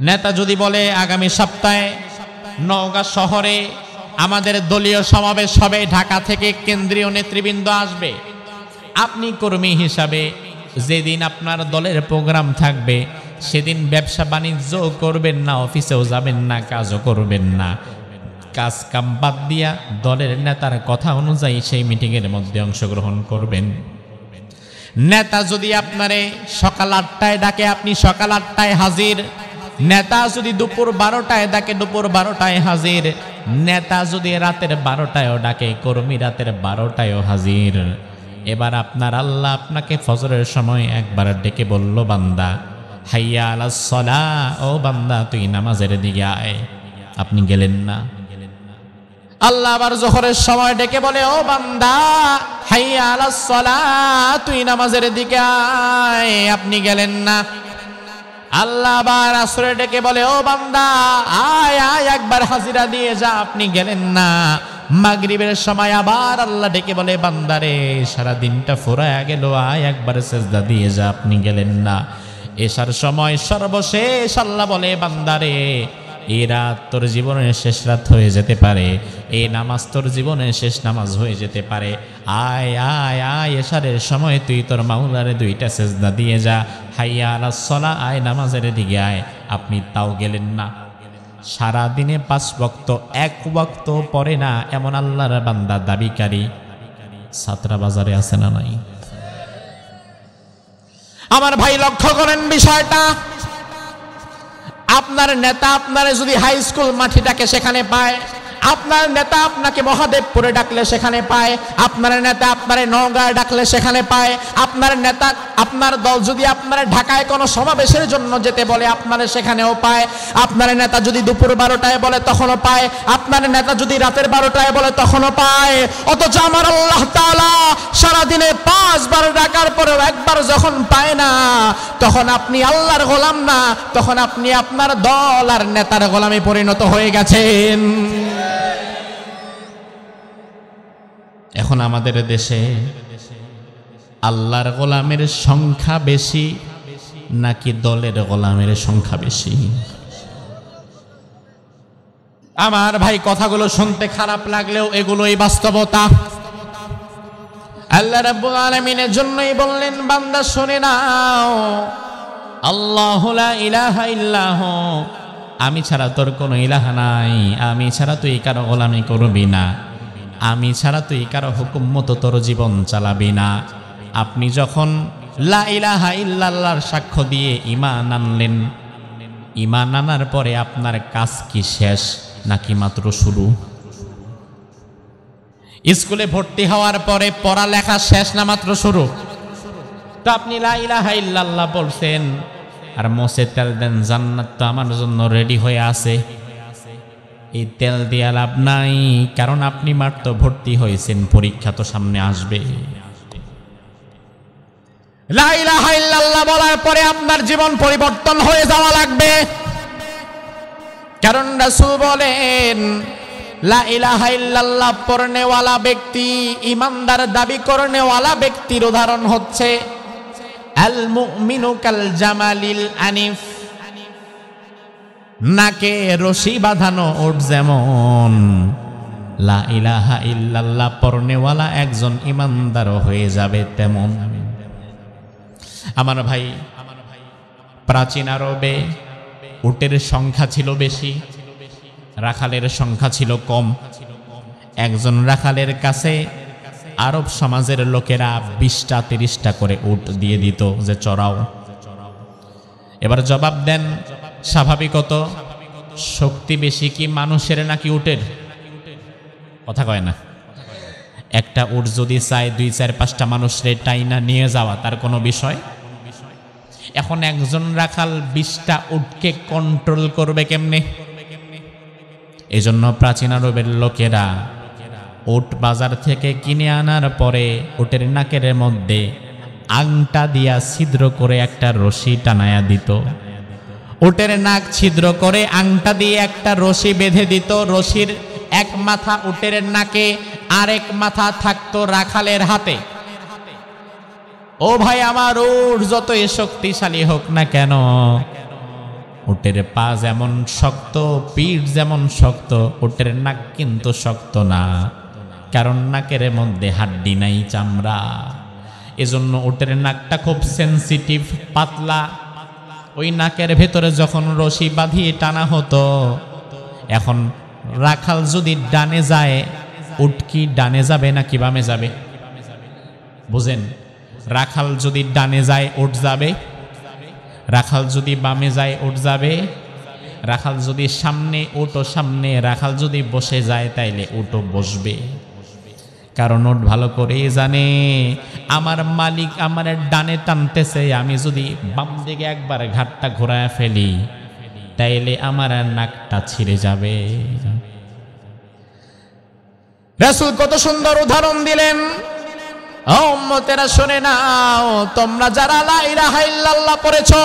নেতা যদি বলে আগামী সপ্তাহে নওগাঁ শহরে আমাদের দলীয় সমাবেশ হবে, ঢাকা থেকে কেন্দ্রীয় নেতৃবৃন্দ আসবে, আপনি কর্মী হিসাবে যেদিন আপনার দলের প্রোগ্রাম থাকবে সেদিন ব্যবসা বাণিজ্য করবেন না, অফিসেও যাবেন না, কাজও করবেন না, কাজ কাম বাদ দিয়া দলের নেতার কথা অনুযায়ী সেই মিটিংয়ের মধ্যে অংশগ্রহণ করবেন। নেতা যদি আপনারে সকাল 8টায় ডাকে, আপনি সকাল 8টায় হাজির। নেতা যদি দুপুর 12টায় ডাকে, দুপুর 12টায় হাজির। নেতা যদি রাতের 12টায়ও ডাকে, কর্মী রাতের 12টায়ও হাজির। এবার আপনার আল্লাহ আপনাকে ফজরের সময় একবার ডেকে বলল, বান্দা হাইয়া আলাস সালাহ, ও বান্দা তুই নামাজের দিকে আয়, আপনি গেলেন না। আল্লাহ আবার জোহরের সময় ডেকে বলে, ও বান্দা হাইয়া আলাস সালাহ, তুই নামাজের দিকে আয়, আপনি গেলেন না। আল্লাহ আবার আসরে ডেকে বলে, ও বান্দা আয় আয়, একবার হাজিরা দিয়ে যা, আপনি গেলেন না। মাগরিবের সময় আবার আল্লাহ ডেকে বলে, বান্দারে সারা দিনটা ফুরায়া গেল, আয় একবার সেজদা দিয়ে যা, আপনি গেলেন না। এশার সময় সর্বশেষ আল্লাহ বলে, বান্দারে এই রাত তোর জীবনের শেষ রাত হয়ে যেতে পারে, এই নামাজ তোর জীবনের শেষ নামাজ হয়ে যেতে পারে, আয় আয় আয়, এশারের সময় তুই তোর মাওলারে 2টা সেজদা দিয়ে যা, হাইয়া আলাস সালাহ, আয় নামাজের দিকে আয়, আপনি তাও গেলেন না। সারা দিনে 5 ওয়াক্ত 1 ওয়াক্ত পড়ে না এমন আল্লাহর বান্দা দাবিকারী ছাত্রা বাজারে আছে না নাই? আমার ভাই লক্ষ্য করেন বিষয়টা। আপনার নেতা আপনারে যদি হাই স্কুল মাঠে ডাকে সেখানে পায়, আপনার নেতা আপনাকে মহাদেবপুরে ডাকলে সেখানে পায়, আপনার নেতা আপনারে নওগাঁয় ডাকলে সেখানে পায়, আপনার নেতা আপনার দল যদি আপনার ঢাকায় কোনো সমাবেশের জন্য যেতে বলে আপনারা সেখানেও পায়, আপনার নেতা যদি দুপুর 12টায় বলে তখনও পায়, আপনার নেতা যদি রাতের 12টায় বলে তখনও পায়। অথচ আমার আল্লাহ তাআলা সারাদিনে 5 বার ডাকার পরেও একবার যখন পায় না, তখন আপনি আল্লাহর গোলাম না, তখন আপনি আপনার দল আর নেতার গোলামে পরিণত হয়ে গেছেন। এখন আমাদের দেশে আল্লাহর গোলামের সংখ্যা বেশি নাকি দলের গোলামের সংখ্যা বেশি? আমার ভাই কথাগুলো শুনতে খারাপ লাগলেও এগুলোই বাস্তবতা। আল্লাহ রাব্বুল আলামিনের জন্যই বললেন, বান্দা শুনে নাও, আল্লাহু লা ইলাহা ইল্লাহু, আমি ছাড়া তোর কোনো ইলাহ নাই, আমি ছাড়া তুই কারো গোলামি করবি না, আমি ছাড়া তুই কারো হুকুম মতো তোর জীবন চালাবি না। আপনি যখন লা ইলাহা ইল্লাল্লাহর সাক্ষ্য দিয়ে ঈমান আনলেন, ঈমান আনার পরে আপনার কাজ কি শেষ নাকি মাত্র শুরু? স্কুলে ভর্তি হওয়ার পরে পড়ালেখা শেষ না মাত্র শুরু? তো আপনি লা ইলাহা ইল্লাল্লাহ বলছেন আর মোছে তেল দেন, জান্নাত তো আমার জন্য রেডি হয়ে আছে। এই তেল দিয়ে লাভ নাই, কারণ আপনি মাত্র ভর্তি হয়েছেন, পরীক্ষা তো সামনে আসবে। লা ইলাহা ইল্লাল্লাহ বলার পরে আপনার জীবন পরিবর্তন হয়ে যাওয়া লাগবে, কারণ রাসূল বলেন লা ইলাহা ইল্লাল্লাহ পড়নেওয়ালা ব্যক্তি, ইমানদার দাবি করনেওয়ালা ব্যক্তির উদাহরণ হচ্ছে আল মুমিনু কাল জামালিল আনিফ, নাকে রশি বাঁধানো উট যেমন লা ইলাহা ইল্লাল্লাহ পড়নেওয়ালা একজন ইমানদার হয়ে যাবে তেমন। আমার ভাই, প্রাচীন আরবে উটের সংখ্যা ছিল বেশি, রাখালের সংখ্যা ছিল কম। একজন রাখালের কাছে আরব সমাজের লোকেরা 20টা 30টা করে উট দিয়ে দিত যে চড়াও। এবার জবাব দেন, স্বাভাবিকত শক্তি বেশি কি মানুষের নাকি উটের? কথা কয় না। একটা উট যদি চায় 2 4 5টা মানুষরে টাইনা নিয়ে যাওয়া, তার কোনো বিষয়? এখন একজন রাখাল 20টা উটকে কন্ট্রোল করবে কেমনে? এজন্য প্রাচীন আরবের লোকেরা উট বাজার থেকে কিনে আনার পরে উটের নাকের মধ্যে আংটা দিয়া ছিদ্র করে একটা রশি টানায়া দিত। উটের নাক ছিদ্র করে আংটা দিয়ে একটা রশি বেঁধে দিত। রশির এক মাথা উটের নাকে, আরেক মাথা থাকতো রাখালের হাতে। ও ভাই আমার, উট যতই শক্তিশালী হোক না কেন, উটের পা যেমন শক্ত, পিঠ যেমন শক্ত, উটের নাক কিন্তু শক্ত না, কারণ নাকের মধ্যে হাড্ডি নাই, চামড়া। এজন্য উটের নাকটা খুব সেনসিটিভ, পাতলা। ওই নাকের ভেতরে যখন রশি বাঁধিয়ে টানা হতো, এখন রাখাল যদি ডানে যায়, উট কি ডানে যাবে নাকি বামে যাবে? বুঝেন, রাখাল যদি ডানে যায় উট যাবে, রাখাল যদি বামে যায় উট যাবে, রাখাল যদি সামনে উটও সামনে, রাখাল যদি বসে যায় তাইলে উটও বসবে। কারণ উট ভালো করেই জানে আমার মালিক আমার ডানে টানতেছে, আমি যদি বাম দিকে একবার ঘাটটা ঘোরায় ফেলি তাইলে আমার নাকটা ছিঁড়ে যাবে। রাসূল কত সুন্দর উদাহরণ দিলেন। ও উম্মতেরা শুনে নাও, তোমরা যারা লা ইলাহা ইল্লাল্লাহ পড়েছো,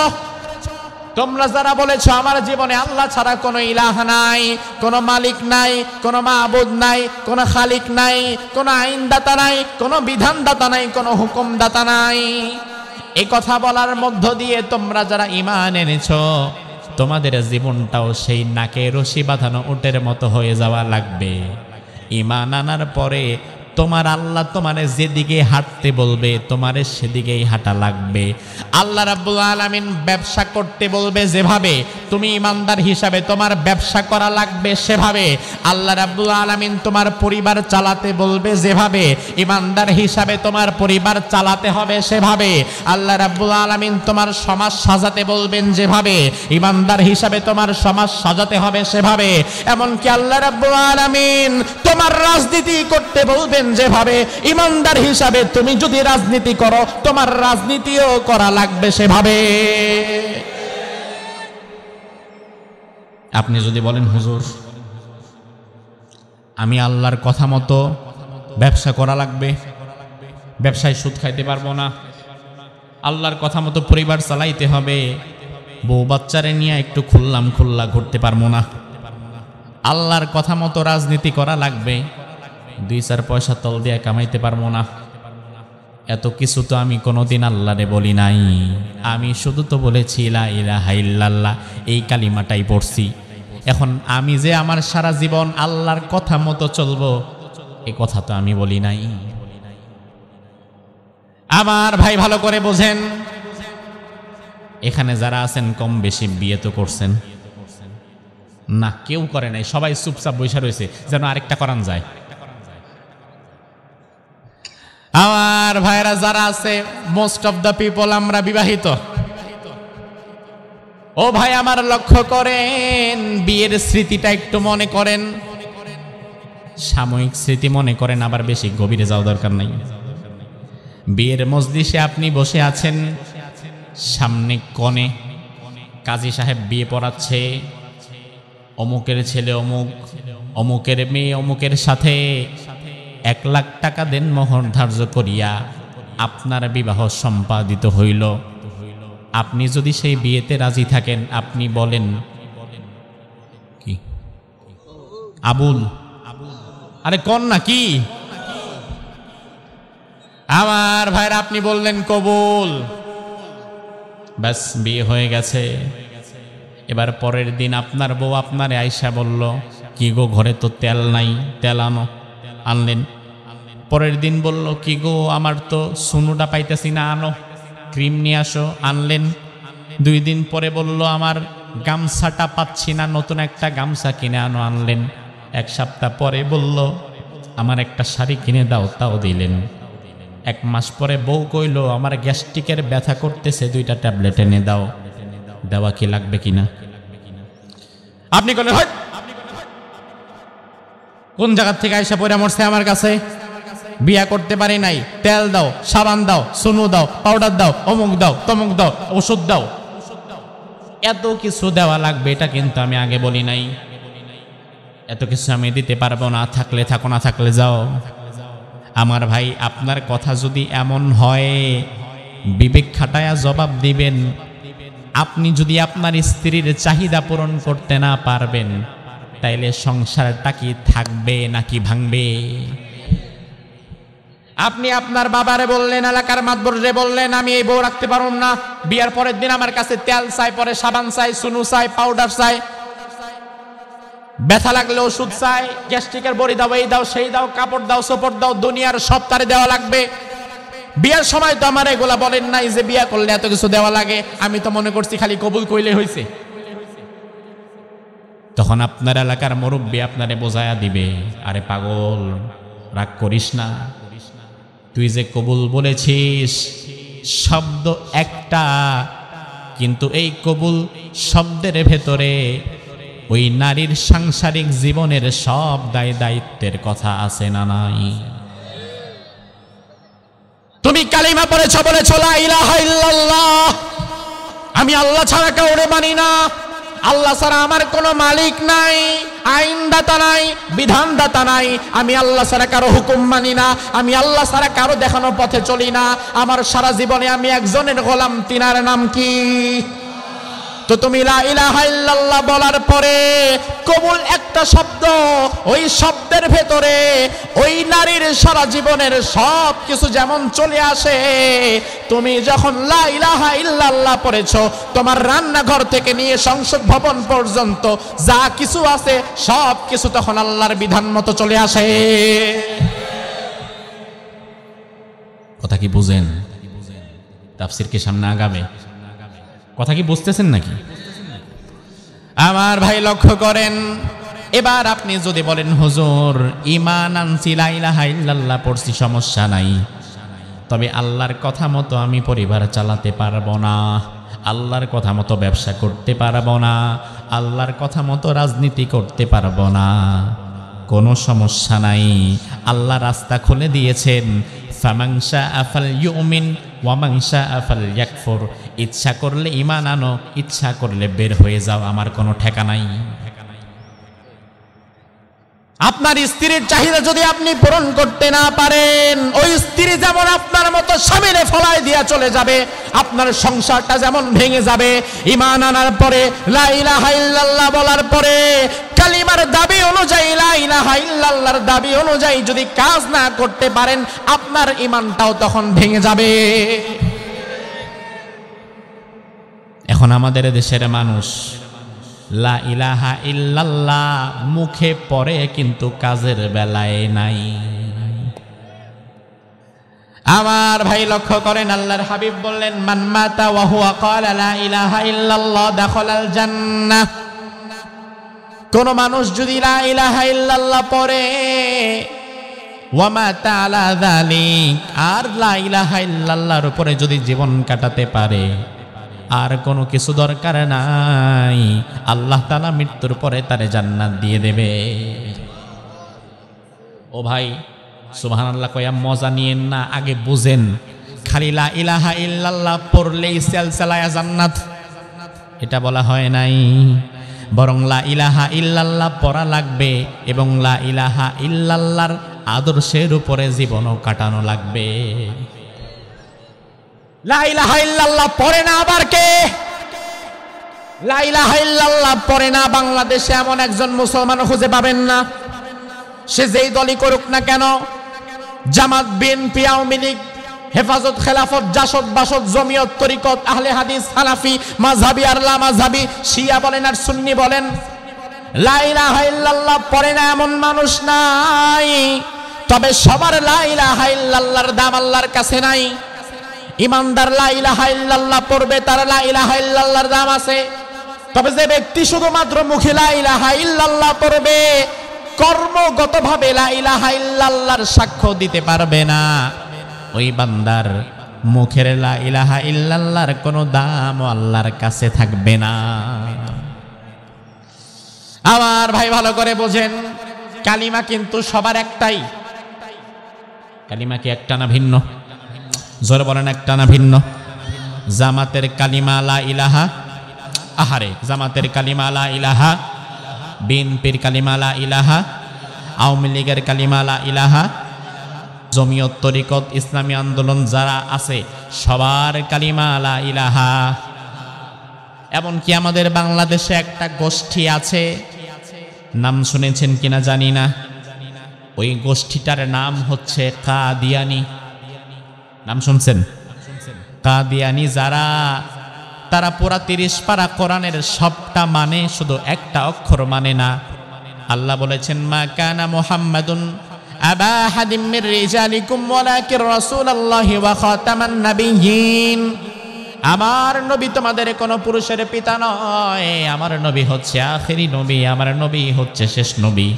তোমরা যারা বলেছো আমার জীবনে আল্লাহ ছাড়া কোনো ইলাহ নাই, কোনো মালিক নাই, কোনো মাবুদ নাই, কোনো খালিক নাই, কোনো আইনদাতা নাই, কোনো বিধানদাতা নাই, কোনো হুকুমদাতা নাই, এই কথা বলার মধ্য দিয়ে তোমরা যারা ঈমান এনেছো, তোমাদের জীবনটাও সেই নাকে রশি বাঁধানো উটের মতো হয়ে যাওয়া লাগবে। ঈমান আনার পরে তোমার আল্লাহ তোমারে যেদিকে হাঁটতে বলবে তোমারে সেদিকেই হাঁটা লাগবে। আল্লাহ রাব্বুল আলামিন ব্যবসা করতে বলবে যেভাবে, তুমি ইমানদার হিসাবে তোমার ব্যবসা করা লাগবে সেভাবে। আল্লাহ রাব্বুল আলামিন তোমার পরিবার চালাতে বলবে যেভাবে, ইমানদার হিসাবে তোমার পরিবার চালাতে হবে সেভাবে। আল্লাহ রাব্বুল আলামিন তোমার সমাজ সাজাতে বলবেন যেভাবে, ইমানদার হিসাবে তোমার সমাজ সাজাতে হবে সেভাবে। এমনকি আল্লাহ রাব্বুল আলামিন তোমার রাজনীতি করতে বলবেন যেভাবে, ইমানদার হিসাবে তুমি যদি রাজনীতি করো তোমার রাজনীতিও করা লাগবে সেভাবে। আপনি যদি বলেন হুজুর আমি আল্লাহর কথা মতো ব্যবসা করা লাগবে, ব্যবসায় সুদ খাইতে পারবো না, আল্লাহর কথা মতো পরিবার চালাইতে হবে, বউ বাচ্চারে নিয়ে একটু খুল্লা ঘুরতে পারবো না, আল্লাহর কথা মতো রাজনীতি করা লাগবে, 2-4 পয়সা তল দিয়ে কামাইতে পারবো না, এত কিছু তো আমি কোনোদিন আল্লাহরে বলি নাই। আমি শুধু তো বলেছি লা ইলাহা ইল্লাল্লাহ, এই কালিমাটাই পড়ছি। এখন আমি যে আমার সারা জীবন আল্লাহর কথা মতো চলবো, এই কথা তো আমি বলি নাই। আমার ভাই ভালো করে বোঝেন, এখানে যারা আছেন কম বেশি বিয়ে তো করছেন না? কেউ করে নাই, সবাই চুপচাপ বসে রয়েছে যেন আরেকটা করান যায়। আমার ভাইরা যারা আছে, মোস্ট অফ দ্য পিপল আমরা বিবাহিত। ও ভাই আমার লক্ষ্য করেন, বিয়ের স্মৃতিটা একটু মনে করেন, সাময়িক স্মৃতি মনে করেন, আবার বেশি গভীরে যাওয়া দরকার নাই। বিয়ের মজলিসে আপনি বসে আছেন, সামনে কনে কাজী সাহেব বিয়ে পড়াচ্ছে, অমুকের ছেলে অমুক, অমুকের মেয়ে অমুকের সাথে 1 লাখ টাকা দেন মোহর ধার্য করিয়া আপনার বিবাহ সম্পাদিত হইল। আপনি যদি সেই বিয়েতে রাজি থাকেন, আপনি বলেন কি আবুল, আরে কন্যা কি আমার ভাইরা, আপনি বললেন কবুল, ব্যাস বিয়ে হয়ে গেছে। এবার পরের দিন আপনার বউ আপনারে আয়সা বলল, কি গো ঘরে তো তেল নাই, তেল আনো, আনলেন। পরের দিন বলল, কি গো আমার তো সুনুটা পাইতেছি না, আনো, ক্রিম নিয়ে আসো, আনলেন। 2 দিন পরে বলল, আমার গামছাটা পাচ্ছি না, নতুন একটা গামছা কিনে আনো, আনলেন। 1 সপ্তাহ পরে বলল, আমার একটা শাড়ি কিনে দাও, তাও দিলেন। 1 মাস পরে বউ কইল, আমার গ্যাস্ট্রিকের ব্যথা করতেছে, 2টা ট্যাবলেট এনে দাও। দেওয়া কি লাগবে কিনা? আপনি বলেন, হয় কোন জায়গা থেকে আয়সা পড়ে মরছে আমার কাছে, বিয়া করতে পারি নাই, তেল দাও, সাবান দাও, সুনু দাও, পাউডার দাও, অমুক দাও, তমুক দাও, ওষুধ দাও, এত কিছু দেওয়া লাগবে এটা কিন্তু আমি আগে বলি নাই। এত কিছু আমি দিতে পারবো না, থাকলে থাকো, না থাকলে যাও। আমার ভাই, আপনার কথা যদি এমন হয়, বিবেক খাটায়া জবাব দিবেন। আপনি যদি আপনার স্ত্রীর চাহিদা পূরণ করতে না পারবেন, তাইলে সংসারটা কি থাকবে নাকি ভাঙবে? আপনি আপনার বাবারে বললেন, এলাকার মাতবরে বললেন, আমি এই বউ রাখতে পারুম না, বিয়ার পরের দিন আমার কাছে তেল চাই, পরে সাবান চাই, সুনু চাই, পাউডার চাই, ব্যথা লাগলে ওষুধ চাই, গ্যাস্ট্রিকের বড়ি দাও, এই দাও, সেই দাও, কাপড় দাও, সোপড় দাও, দুনিয়ার সব তারে দেওয়া লাগবে। বিয়ার সময় তো আমার এগুলা বলেন নাই যে বিয়া করলে এত কিছু দেওয়া লাগে, আমি তো মনে করছি খালি কবুল কইলে হয়েছে। তখন আপনার এলাকার মুরব্বী আপনারে বোঝায়া দিবে, আরে পাগল, রাগ করিস না, তুই যে কবুল বলেছিস শব্দ একটা, কিন্তু এই কবুল শব্দের ভেতরে ওই নারীর সাংসারিক জীবনের সব দায় দায়িত্বের কথা আছে না নাই? তুমি কালিমা পড়েছো, বলেছো লা ইলাহা ইল্লাল্লাহ, আমি আল্লাহ ছাড়া কাউরে মানি না, আল্লাহ ছাড়া আমার কোনো মালিক নাই, আইনদাতা নাই, বিধানদাতা নাই, আমি আল্লাহ ছাড়া কারো হুকুম মানি না, আমি আল্লাহ ছাড়া কারো দেখানো পথে চলি না, আমার সারা জীবনে আমি একজনের গোলাম, তিনার নাম কি? তো তুমি লা ইলাহা ইল্লাল্লাহ বলার পরে কবুল একটা শব্দ, ওই শব্দের ভেতরে ওই নারীর সারা জীবনের সব কিছু যেমন চলে আসে। তুমি যখন লা ইলাহা ইল্লাল্লাহ পড়েছো, তোমার রান্নাঘর থেকে নিয়ে সংসদ ভবন পর্যন্ত যা কিছু আছে সব কিছু তখন আল্লাহর বিধান মতো চলে আসে। কথা কি বুঝেন? তাফসীর কি সামনে আগাবে? কথা কি বুঝতেছেন নাকি? আমার ভাই লক্ষ্য করেন, এবার আপনি যদি বলেন, হুজুর ঈমান আনছি, লা ইলাহা ইল্লাল্লাহ পড়ছি, সমস্যা নাই, তবে আল্লাহর কথা মতো আমি পরিবার চালাতে পারবো না, আল্লাহর কথা মতো ব্যবসা করতে পারবো না, আল্লাহর কথা মতো রাজনীতি করতে পারবো না, কোনো সমস্যা নাই, আল্লাহ রাস্তা খুলে দিয়েছেন। ফামান শাআ ফালইউমিন ওয়া মান শাআ ফালইয়াকফুর, ইচ্ছা করলে ঈমান আনো, ইচ্ছা করলে বের হয়ে যাও, আমার কোনো ঠেকা নাই। আপনার স্ত্রীর চাহিদা যদি আপনি পূরণ করতে না পারেন, ওই স্ত্রী যেমন আপনার মতো স্বামীরে ফলায় দিয়া চলে যাবে, আপনার সংসারটা যেমন ভেঙে যাবে। ঈমান আনার পরে, লা ইলাহা ইল্লাল্লাহ বলার পরে, কালিমার দাবি অনুযায়ী, লা ইলাহা ইল্লাল্লাহর দাবি অনুযায়ী যদি কাজ না করতে পারেন, আপনার ঈমানটাও তখন ভেঙে যাবে। এখন আমাদের দেশের মানুষ লা ইলাহা ইল্লাল্লাহ মুখে পড়ে কিন্তু কাজের বেলায় নাই। আমার ভাই লক্ষ্য করেন, আল্লাহর হাবিব বললেন, মান মাতা ওয়া হুয়া ক্বালা লা ইলাহা ইল্লাল্লাহ দাখালাল জান্নাহ। কোন মানুষ যদি লা ইলাহা ইল্লাল্লাহ পড়ে, ওয়া মাতা আলা যালিক, আর লা ইলাহা ইল্লাল্লাহর উপরে যদি জীবন কাটাতে পারে, আর কোনো কিছু দরকার নাই, আল্লাহ তাআলা মৃত্যুর পরে তারে জান্নাত দিয়ে দেবে। ও ভাই, সুবহানাল্লাহ কয়া মজা নিয়েন না, আগে বুঝেন। খালি লা ইলাহা ইল্লাল্লাহ পড়লেই সেলসেলায়া জান্নাত, এটা বলা হয় নাই। বরং লা ইলাহা ইল্লাল্লাহ পড়া লাগবে এবং লা ইলাহা ইল্লাল্লাহর আদর্শের উপরে জীবনও কাটানো লাগবে। লা ইলাহা ইল্লাল্লাহ পড়ে না আবার কে? লা ইলাহা ইল্লাল্লাহ পড়ে না বাংলাদেশে এমন একজন মুসলমান খুঁজে পাবেন না, সে যেই দলই করুক না কেন, জামাত, বিএনপি, আওয়ামী লীগ, হেফাজত, খেলাফত, জাসদ, বাসদ, জমিয়ত, তরিকত, আহলে হাদিস, হানাফি, মাযহাবী আর লা মাযহাবী, শিয়া বলেন আর সুন্নি বলেন, লা ইলাহা ইল্লাল্লাহ পড়ে না এমন মানুষ নাই। তবে সবার লা ইলাহা ইল্লাল্লাহর দাম আল্লাহর কাছে নাই। ইমানদার লা ইলাহা ইল্লাল্লাহ পড়বে, তার লা ইলাহা ইল্লাল্লাহর দাম আছে। তবে যে ব্যক্তি শুধুমাত্র মুখে লা ইলাহা ইল্লাল্লাহ পড়বে, কর্মগতভাবে লা ইলাহা ইল্লাল্লাহর সাক্ষ্য দিতে পারবে না, ওই বান্দার মুখের লা ইলাহা ইল্লাল্লাহর কোনো দামও আল্লাহর কাছে থাকবে না। আমার ভাই ভালো করে বোঝেন, কালিমা কিন্তু সবার একটাই। কালিমা কি একটা না ভিন্ন? জোরে বলেন, একটা না ভিন্ন? জামাতের কালিমা লা ইলাহা, আহারে, জামাতের কালিমা লা ইলাহা, বিএনপির কালিমা লা ইলাহা, আওয়ামী লীগের কালিমা লা ইলাহা, জমিয়ত, তরিকত, ইসলামী আন্দোলন যারা আছে সবার কালিমা লা ইলাহা। এমনকি আমাদের বাংলাদেশে একটা গোষ্ঠী আছে, নাম শুনেছেন কিনা জানি না, ওই গোষ্ঠীটার নাম হচ্ছে কাদিয়ানি। নাম শুনছেন? কাদিয়ানি যারা, তারা পুরা 30 পারা কোরআনের সবটা মানে, শুধু একটা অক্ষর মানে না। আল্লাহ বলেছেন, মা কানা মুহাম্মাদুন আবা আহাদিম মির রিজালিকুম ওয়ালাকিন রাসূলুল্লাহি ওয়া খাতামান নাবিয়্যিন। আমার নবী তোমাদের কোনো পুরুষের পিতা নয়, আমার নবী হচ্ছে আখেরি নবী, আমার নবী হচ্ছে শেষ নবী।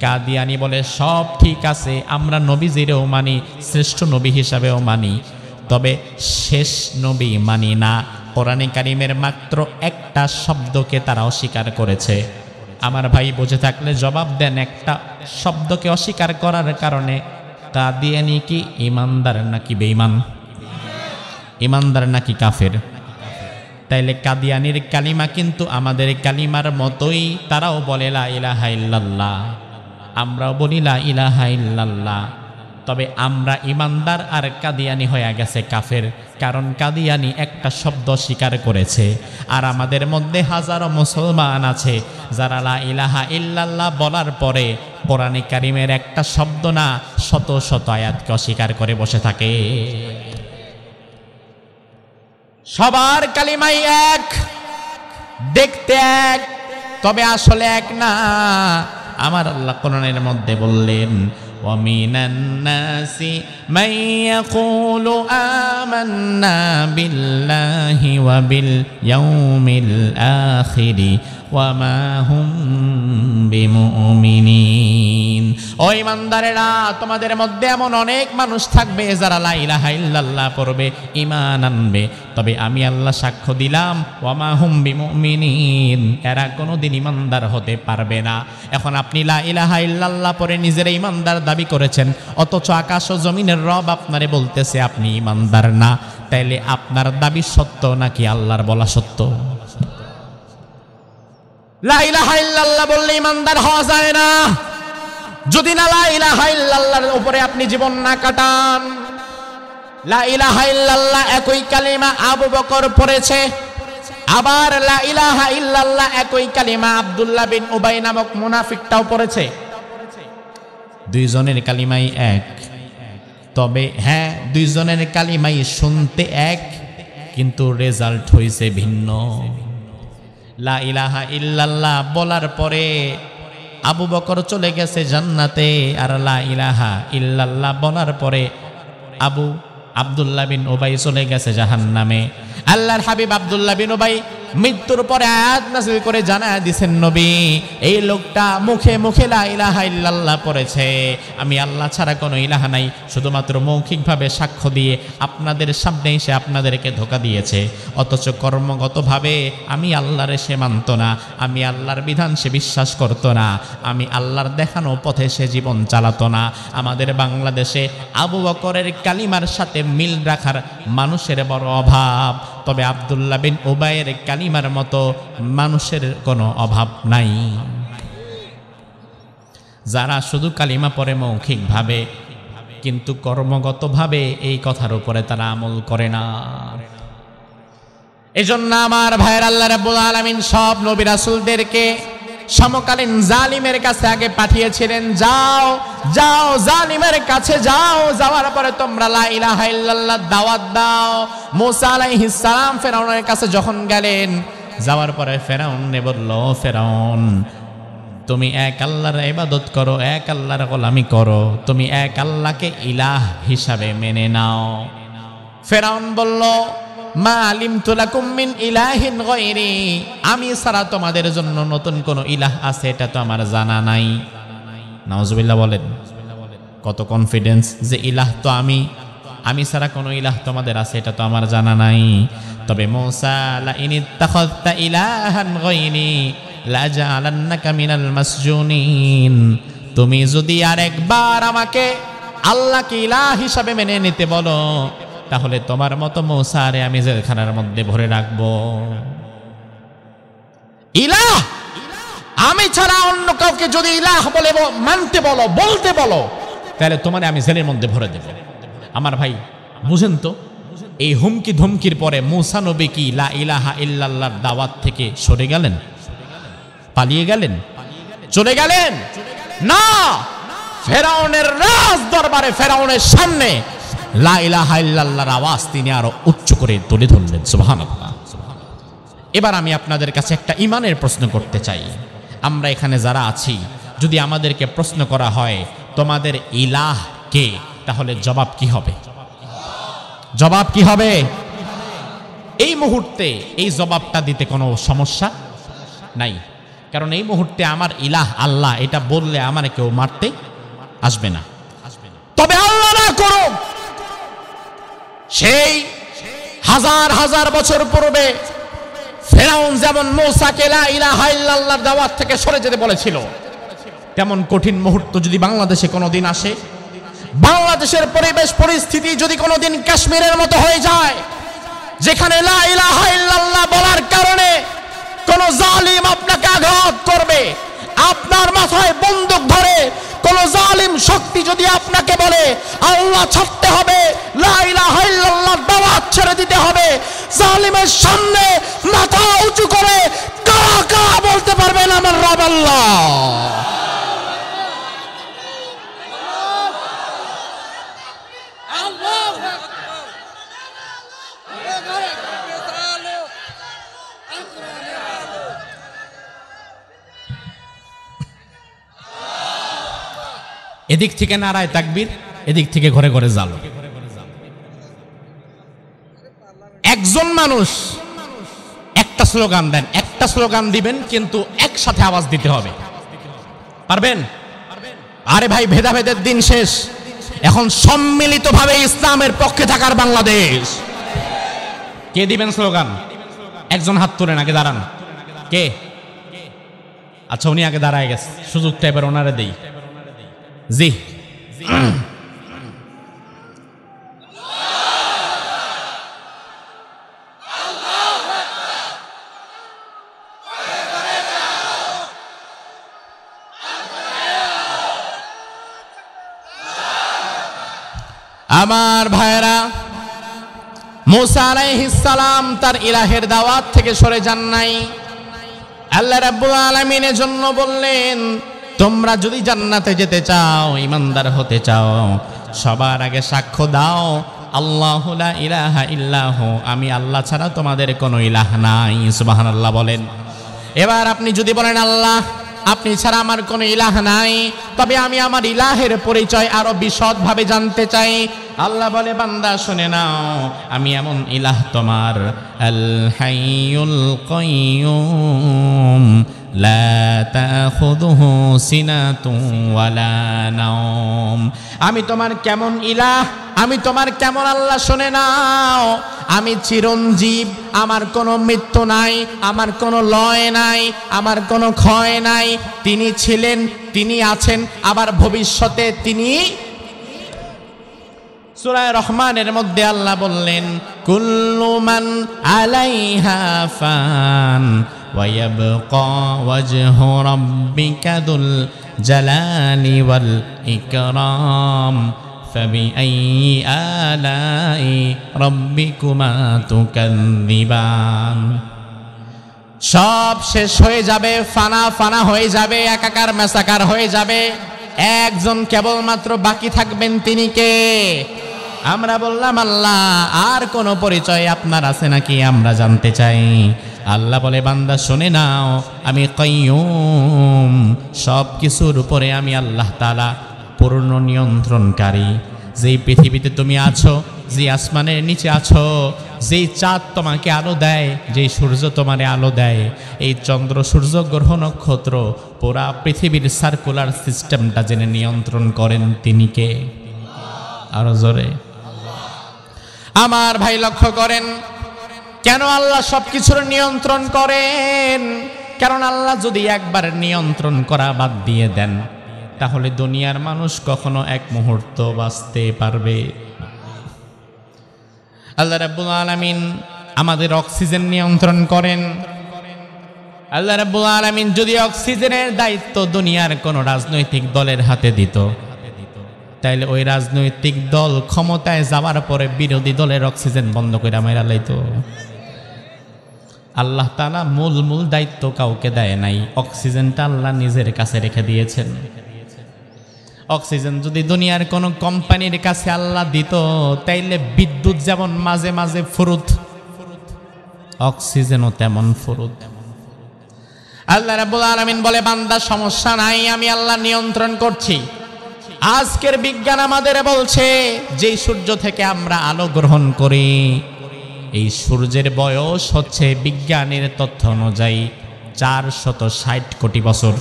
কাদিয়ানি বলে সব ঠিক আছে, আমরা নবীজিরেও মানি, শ্রেষ্ঠ নবী হিসাবেও মানি, তবে শেষ নবী মানি না। কোরআনে কারিমের মাত্র একটা শব্দকে তারা অস্বীকার করেছে। আমার ভাই বুঝে থাকলে জবাব দেন, একটা শব্দকে অস্বীকার করার কারণে কাদিয়ানি কি ইমানদার নাকি বেঈমান? ইমানদার নাকি কাফের? তাইলে কাদিয়ানির কালিমা কিন্তু আমাদের কালিমার মতোই, তারাও বলে লা ইলাহা ইল্লাল্লাহ, আমরাও বলি লা ইলাহা ইল্লাল্লাহ। তবে আমরা ইমানদার আর কাদিয়ানি হয়ে গেছে কাফের, কারণ কাদিয়ানি একটা শব্দ স্বীকার করেছে। আর আমাদের মধ্যে হাজারো মুসলমান আছে যারা লা ইলাহা ইল্লাল্লাহ বলার পরে কোরআনে কারিমের একটা শব্দ না, শত শত আয়াতকে অস্বীকার করে বসে থাকে। সবার কালিমাই এক, দেখতে এক, তবে আসলে এক না। আমার আল্লাহ কোরআনের মধ্যে বললেন, وَمِنَ النَّاسِ مَن يَقُولُ آمَنَّا بِاللَّهِ وَبِالْيَوْمِ الْآخِرِ وَمَا هُمْ بِمُؤْمِنِينَ। ও ইমানদারেরা, তোমাদের মধ্যে এমন অনেক মানুষ থাকবে যারা লা ইলাহা ইল্লাল্লাহ পড়বে, ঈমান আনবে, তবে আমি আল্লাহ সাক্ষ্য দিলাম ওয়ামা হুম বিমুমিনিন, এরা কোনোদিন ইমানদার হতে পারবে না। এখন আপনি লা ইলাহা ইল্লাল্লাহ পড়ে নিজের ইমানদার দাবি করেছেন, অথচ আকাশ ও জমিনের রব আপনারে বলতেছে আপনি ইমানদার না। তাইলে আপনার দাবি সত্য নাকি আল্লাহর বলা সত্য? লা ইলাহা ইল্লাল্লাহ বললে ইমানদার হওয়া যায় না যদি না লা ইলাহা ইল্লাল্লাহর উপরে আপনি জীবন না কাটান। লা ইলাহা ইল্লাল্লাহ একই কালিমা আবু বকর পড়েছে, আবার লা ইলাহা ইল্লাল্লাহ একই কালিমা আব্দুল্লাহ বিন উবাই নামক মুনাফিকটাও পড়েছে। দুইজনের কালিমাই এক, তবে হ্যাঁ, দুইজনের কালিমাই শুনতে এক, কিন্তু রেজাল্ট হইছে ভিন্ন। লা ইলাহা ইল্লাল্লাহ বলার পরে আবু বকর চলে গেছে জান্নাতে, আর লা ইলাহা ইল্লাল্লাহ বলার পরে আব্দুল্লাহ বিন উবাই চলে গেছে জাহান্নামে। আল্লাহর হাবিব আব্দুল্লাহ বিন উবাই মৃত্যুর পরে আয়াত নাযিল করে জানায় দিয়েছেন নবী, এই লোকটা মুখে মুখে লা ইলাহা ইল্লাল্লাহ পড়েছে, আমি আল্লাহ ছাড়া কোনো ইলাহ নাই, শুধুমাত্র মৌখিকভাবে সাক্ষ্য দিয়ে আপনাদের সামনে এসে আপনাদেরকে ধোঁকা দিয়েছে, অথচ কর্মগতভাবে আমি আল্লাহর সে মানত না, আমি আল্লাহর বিধান সে বিশ্বাস করত না, আমি আল্লাহর দেখানো পথে সে জীবন চালাতো না। আমাদের বাংলাদেশে আবু বকরের কালিমার সাথে মিল রাখার মানুষের বড় অভাব, তবে আব্দুল্লাহ বিন উবাইয়ের কালিমার মতো মানুষের কোনো অভাব নাই। যারা শুধু কালিমা পড়ে মৌখিকভাবে, কিন্তু কর্মগতভাবে এই কথার উপরে তারা আমল করে না। এজন্য আমার ভাইয়ের আল্লাহ রাব্বুল আলামিন সব নবী রাসূলদেরকে সমকালীন জালিমের কাছে আগে পাঠিয়েছিলেন, যাও যাও জালিমের কাছে যাও, যাওয়ার পরে তোমরা লা ইলাহা ইল্লাল্লাহ দাওয়াত দাও। মুসা আলাইহিস সালাম ফেরাউনের কাছে যখন গেলেন, যাওয়ার পরে ফেরাউনে বলল, ফেরাউন তুমি এক আল্লাহর ইবাদত করো, এক আল্লাহর গোলামি করো, তুমি এক আল্লাহকে ইলাহ হিসাবে মেনে নাও। ফেরাউন বলল, মা আলিমতু লাকুম মিন ইলাহিন গায়রি, আমি ছাড়া তোমাদের জন্য নতুন কোন ইলাহ আছে এটা তো আমার জানা নাই। নাউজুবিল্লাহ বলেন, কত কনফিডেন্স যে ইলাহ তো আমি ছাড়া কোনো ইলাহ তোমাদের আছে এটা তো আমার জানা নাই। তবে মূসা লা ইনিত্তাখাযতা ইলাহান গায়রি লাজআলান্নাকা মিনাল মাসজুনিন, তুমি যদি আরেকবার আমাকে আল্লাহকে ইলাহ হিসাবে মেনে নিতে বলো, তাহলে তোমার মতো মূসারে আমি জেলখানার মধ্যে ভরে রাখবো। ইলাহ আমি ছাড়া অন্য কাউকে যদি ইলাহ বলে মানতে বলো, বলতে বলো, তাহলে তোমারে আমি জেলের মধ্যে ভরে দেব। আমার ভাই বুঝেন তো, এই হুমকি ধমকির পরে মূসা নবী কি লা ইলাহা ইল্লাল্লাহর দাওয়াত থেকে সরে গেলেন, পালিয়ে গেলেন, চলে গেলেন? না, ফেরাউনের রাজ দরবারে, ফেরাউনের সামনে লা ইলাহা ইল্লাল্লাহর আওয়াজ তিনি আরো উচ্চ করে তুলে ধরলেন। সুবহানাল্লাহ। এবার আমি আপনাদের কাছে একটা ঈমানের প্রশ্ন করতে চাই। আমরা এখানে যারা আছি, যদি আমাদেরকে প্রশ্ন করা হয় তোমাদের ইলাহ কে, তাহলে জবাব কি হবে? জবাব কি হবে? এই মুহূর্তে এই জবাবটা দিতে কোনো সমস্যা নাই, কারণ এই মুহূর্তে আমার ইলাহ আল্লাহ এটা বললে আমার কেউ মারতে আসবে না। তবে আল্লাহ না করুক, সেই হাজার হাজার বছর পূর্বে ফেরাউন যেমন মূসাকে লা ইলাহা ইল্লাল্লাহর দাওয়াত থেকে সরে যেতে বলেছিল, তেমন কঠিন মুহূর্ত যদি বাংলাদেশে কোনোদিন আসে, বাংলাদেশের পরিবেশ পরিস্থিতি যদি কোনোদিন কাশ্মীরের মতো হয়ে যায়, যেখানে লা ইলাহা ইল্লাল্লাহ বলার কারণে কোন জালিম আপনাকে আঘাত করবে, আপনার মাথায় বন্দুক ধরে কোন জালিম শক্তি যদি আপনাকে বলে আল্লাহ ছাড়তে হবে, লা ইলাহা ইল্লাল্লাহর দাওয়াত ছেড়ে দিতে হবে, জালিমের সামনে মাথা উঁচু করে কারা কারা বলতে পারবেন আমার রব আল্লাহ? এদিক থেকে নারায় তাকবীর, এদিক থেকে ঘরে ঘরে জাল। একজন মানুষ একটা স্লোগান দেন, একটা স্লোগান দিবেন, কিন্তু একসাথে আওয়াজ দিতে হবে। পারবেন? আরে ভাই, ভেদাভেদের দিন শেষ, এখন সম্মিলিতভাবে ইসলামের পক্ষে থাকার বাংলাদেশ। কে দিবেন স্লোগান? একজন হাত তোলেন, আগে দাঁড়ান। কে? আচ্ছা, উনি আগে দাঁড়ায় গেছে, সুযোগটা এবার ওনারে দেই। জি, আমার ভাইরা, মূসা আলাইহিস সালাম তার ইলাহের দাওয়াত থেকে সরে যান নাই। আল্লাহ রাব্বুল আলামিনের জন্য বললেন, তোমরা যদি জান্নাতে যেতে চাও, ইমানদার হতে চাও, সবার আগে সাক্ষ্য দাও আল্লাহু লা ইলাহা ইল্লাহু, আমি আল্লাহ ছাড়া তোমাদের কোনো ইলাহ নাই। সুবহানাল্লাহ বলেন। এবার আপনি যদি বলেন আল্লাহ আপনি ছাড়া আমার কোনো ইলাহ নাই, তবে আমি আমার ইলাহের পরিচয় আরো বিশদভাবে জানতে চাই। আল্লাহ বলে বান্দা শুনে নাও, আমি এমন ইলাহ তোমার, আল হাইয়ুল কাইয়ুম লা তাখুযুহু সিনাতুন ওয়ালা নাওম। আমি তোমার কেমন ইলাহ, আমি তোমার কেমন আল্লাহ শুনে নাও। আমি চিরঞ্জীব, আমার কোনো মৃত্যু নাই, আমার কোনো লয় নাই, আমার কোনো ক্ষয় নাই। তিনি ছিলেন, তিনি আছেন, আবার ভবিষ্যতে তিনি। সূরা রহমানের মধ্যে আল্লাহ বললেন, কুল্লু মান আলাইহা ফান ওয়া ইয়াবকা ওয়াজহু রাব্বিকা যুল জালালি ওয়াল ইকরাম ফাবিআইয়ি আলাই রাব্বিকুমা তুকাযযিবান। সব শেষ হয়ে যাবে, ফানা ফানা হয়ে যাবে, একাকার মেসাকার হয়ে যাবে। একজন কেবলমাত্র বাকি থাকবেন, তিনি কে? আমরা বললাম আল্লাহ। আর কোনো পরিচয় আপনার আছে নাকি আমরা জানতে চাই। আল্লাহ বলে বান্দা শুনে নাও, আমি কাইয়ুম, সব কিছুর উপরে আমি আল্লাহ তাআলা পূর্ণ নিয়ন্ত্রণকারী। যেই পৃথিবীতে তুমি আছো, যে আসমানের নিচে আছো, যেই চাঁদ তোমাকে আলো দেয়, যেই সূর্য তোমারে আলো দেয়, এই চন্দ্র সূর্য গ্রহ নক্ষত্র পুরা পৃথিবীর সার্কুলার সিস্টেমটা জেনে নিয়ন্ত্রণ করেন তিনি কে? আরো জোরে। আমার ভাই লক্ষ্য করেন, কেন আল্লাহ সবকিছুর নিয়ন্ত্রণ করেন? কারণ আল্লাহ যদি একবার নিয়ন্ত্রণ করা বাদ দিয়ে দেন, তাহলে দুনিয়ার মানুষ কখনো এক মুহূর্ত বাঁচতে পারবে? আল্লাহ রাব্বুল আলামিন আমাদের অক্সিজেন নিয়ন্ত্রণ করেন। আল্লাহ রাব্বুল আলামিন যদি অক্সিজেনের দায়িত্ব দুনিয়ার কোন রাজনৈতিক দলের হাতে দিত, তাইলে ওই রাজনৈতিক দল ক্ষমতায় যাওয়ার পরে বিরোধী দলের অক্সিজেন বন্ধ করে মাইরা লাইতো। আল্লাহ তাআলা মূল দায়িত্ব কাউকে দেয় নাই, অক্সিজেনটা আল্লাহ নিজের কাছে রেখে দিয়েছেন। অক্সিজেন যদি দুনিয়ার কোন কোম্পানির কাছে আল্লাহ দিত, তাইলে বিদ্যুৎ যেমন মাঝে মাঝে ফুরুত, অক্সিজেনও তেমন ফুরুত। আল্লাহ রাব্বুল আলামিন বলে বান্দা সমস্যা নাই, আমি আল্লাহ নিয়ন্ত্রণ করছি। আজকের বিজ্ঞান আমাদের বলছে, যে সূর্য থেকে আমরা আলো গ্রহণ করি, এই সূর্যের বয়স হচ্ছে বিজ্ঞানের তথ্য অনুযায়ী 460 কোটি বছর।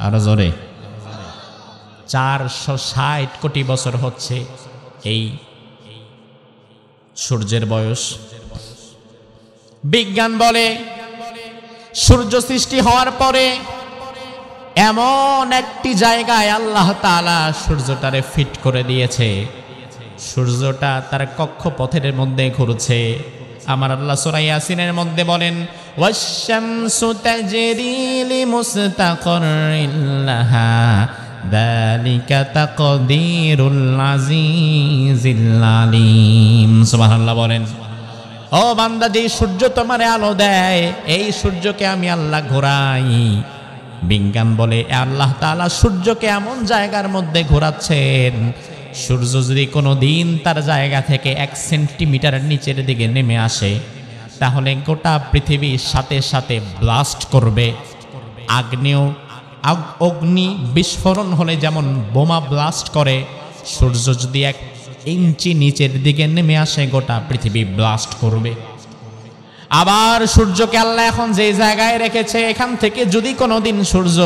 আরো জোরে, 460 কোটি বছর হচ্ছে এই সূর্যের বয়স। বিজ্ঞান বলে সূর্য সৃষ্টি হওয়ার পরে এমন একটি জায়গায় আল্লাহ তাআলা সূর্যটারে ফিট করে দিয়েছে, সূর্যটা তার কক্ষপথের মধ্যে ঘুরছে। আমার আল্লাহ সূরা ইয়াসিনের মধ্যে বলেন, ওয়াশ-শামসু তাজরি লিমুস্তাকাররিন লাহা যালিকা তাকদীরুল আজিজিল আলীম। সুবহানাল্লাহ বলেন। ও বান্দা, যেই সূর্য তোমারে আলো দেয়, এই সূর্যকে আমি আল্লাহ ঘোরাই। বিজ্ঞান বলে আল্লাহ তাআলা সূর্যকে এমন জায়গার মধ্যে ঘোরাচ্ছেন, সূর্য যদি কোনো দিন তার জায়গা থেকে 1 সেন্টিমিটার নিচের দিকে নেমে আসে, তাহলে গোটা পৃথিবীর সাথে সাথে ব্লাস্ট করবে। অগ্নি বিস্ফোরণ হলে যেমন বোমা ব্লাস্ট করে, সূর্য যদি 1 ইঞ্চি নিচের দিকে নেমে আসে, গোটা পৃথিবী ব্লাস্ট করবে। আবার সূর্যকে আল্লাহ এখন যে জায়গায় রেখেছে, এখান থেকে যদি কোনোদিন সূর্য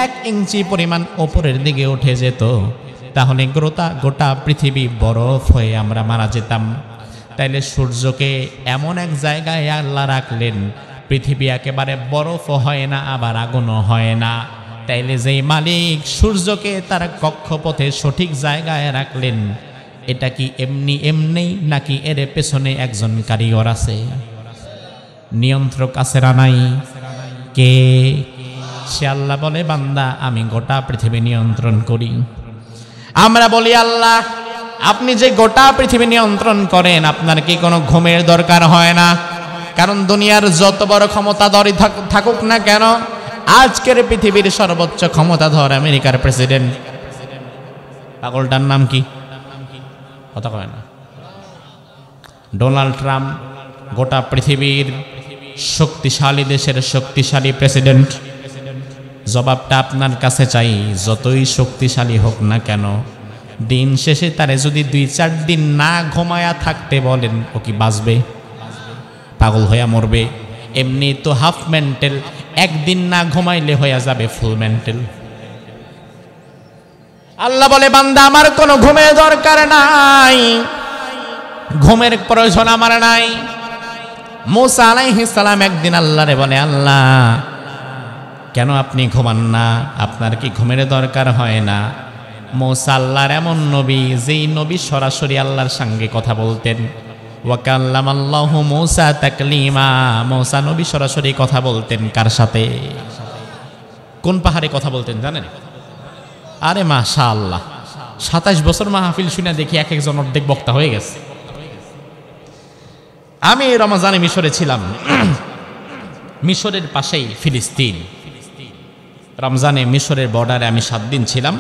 1 ইঞ্চি পরিমাণ ওপরের দিকে উঠে যেত, তাহলে গোটা পৃথিবী বরফ হয়ে আমরা মারা যেতাম। তাইলে সূর্যকে এমন এক জায়গায় আল্লাহ রাখলেন, পৃথিবী একেবারে বরফও হয় না, আবার আগুনও হয় না। তাইলে যেই মালিক সূর্যকে তার কক্ষপথে সঠিক জায়গায় রাখলেন, এটা কি এমনি নাকি এর পেছনে একজন কারিগর আছে, নিয়ন্ত্রক আছে না নাই? কে? সে আল্লাহ বলে বান্দা আমি গোটা পৃথিবী নিয়ন্ত্রণ করি। আমরা বলি আল্লাহ আপনি যে গোটা পৃথিবী নিয়ন্ত্রণ করেন, আপনার কি কোনো ঘুমের দরকার হয় না? কারণ দুনিয়ার যত বড় ক্ষমতাধরই থাকুক না কেন, আজকের পৃথিবীর সর্বোচ্চ ক্ষমতাধর আমেরিকার প্রেসিডেন্ট, পাগলটার নাম কি? কথা কয় না, ডোনাল্ড ট্রাম্প, গোটা পৃথিবীর শক্তিশালী দেশের শক্তিশালী প্রেসিডেন্ট। জবাবটা আপনার কাছে চাই, যতই শক্তিশালী হোক না কেন, দিন শেষে তারে যদি 2-4 দিন না ঘুমায়া থাকতে বলেন, ও কি বাঁচবে? পাগল হইয়া মরবে। এমনি তো হাফ মেন্টাল, একদিন না ঘুমাইলে হইয়া যাবে ফুল মেন্টাল। আল্লাহ বলে, বান্দা আমার কোনো ঘুমের দরকার নাই, ঘুমের প্রয়োজন আমার নাই। মূসা আলাইহিস সালাম একদিন আল্লাহরে বলে, আল্লাহ কেন আপনি ঘুমান না? আপনার কি ঘুমের দরকার হয় না? মূসা আল্লাহর এমন নবী, যেই নবী সরাসরি আল্লাহর সঙ্গে কথা বলতেন। ওয়া কাল্লামাল্লাহু মূসা তাকলিমা, মূসা নবী সরাসরি কথা বলতেন। কার সাথে? কোন পাহাড়ে কথা বলতেন জানেন? আরে মাশাআল্লাহ, 27 বছর মাহফিল শুনে দেখি এক একজন অর্ধেক বক্তা হয়ে গেছে। আমি রমজানে মিশরে ছিলাম, মিশরের পাশেই ফিলিস্তিন। রমজানে মিশরের বর্ডারে আমি 7 দিন ছিলাম।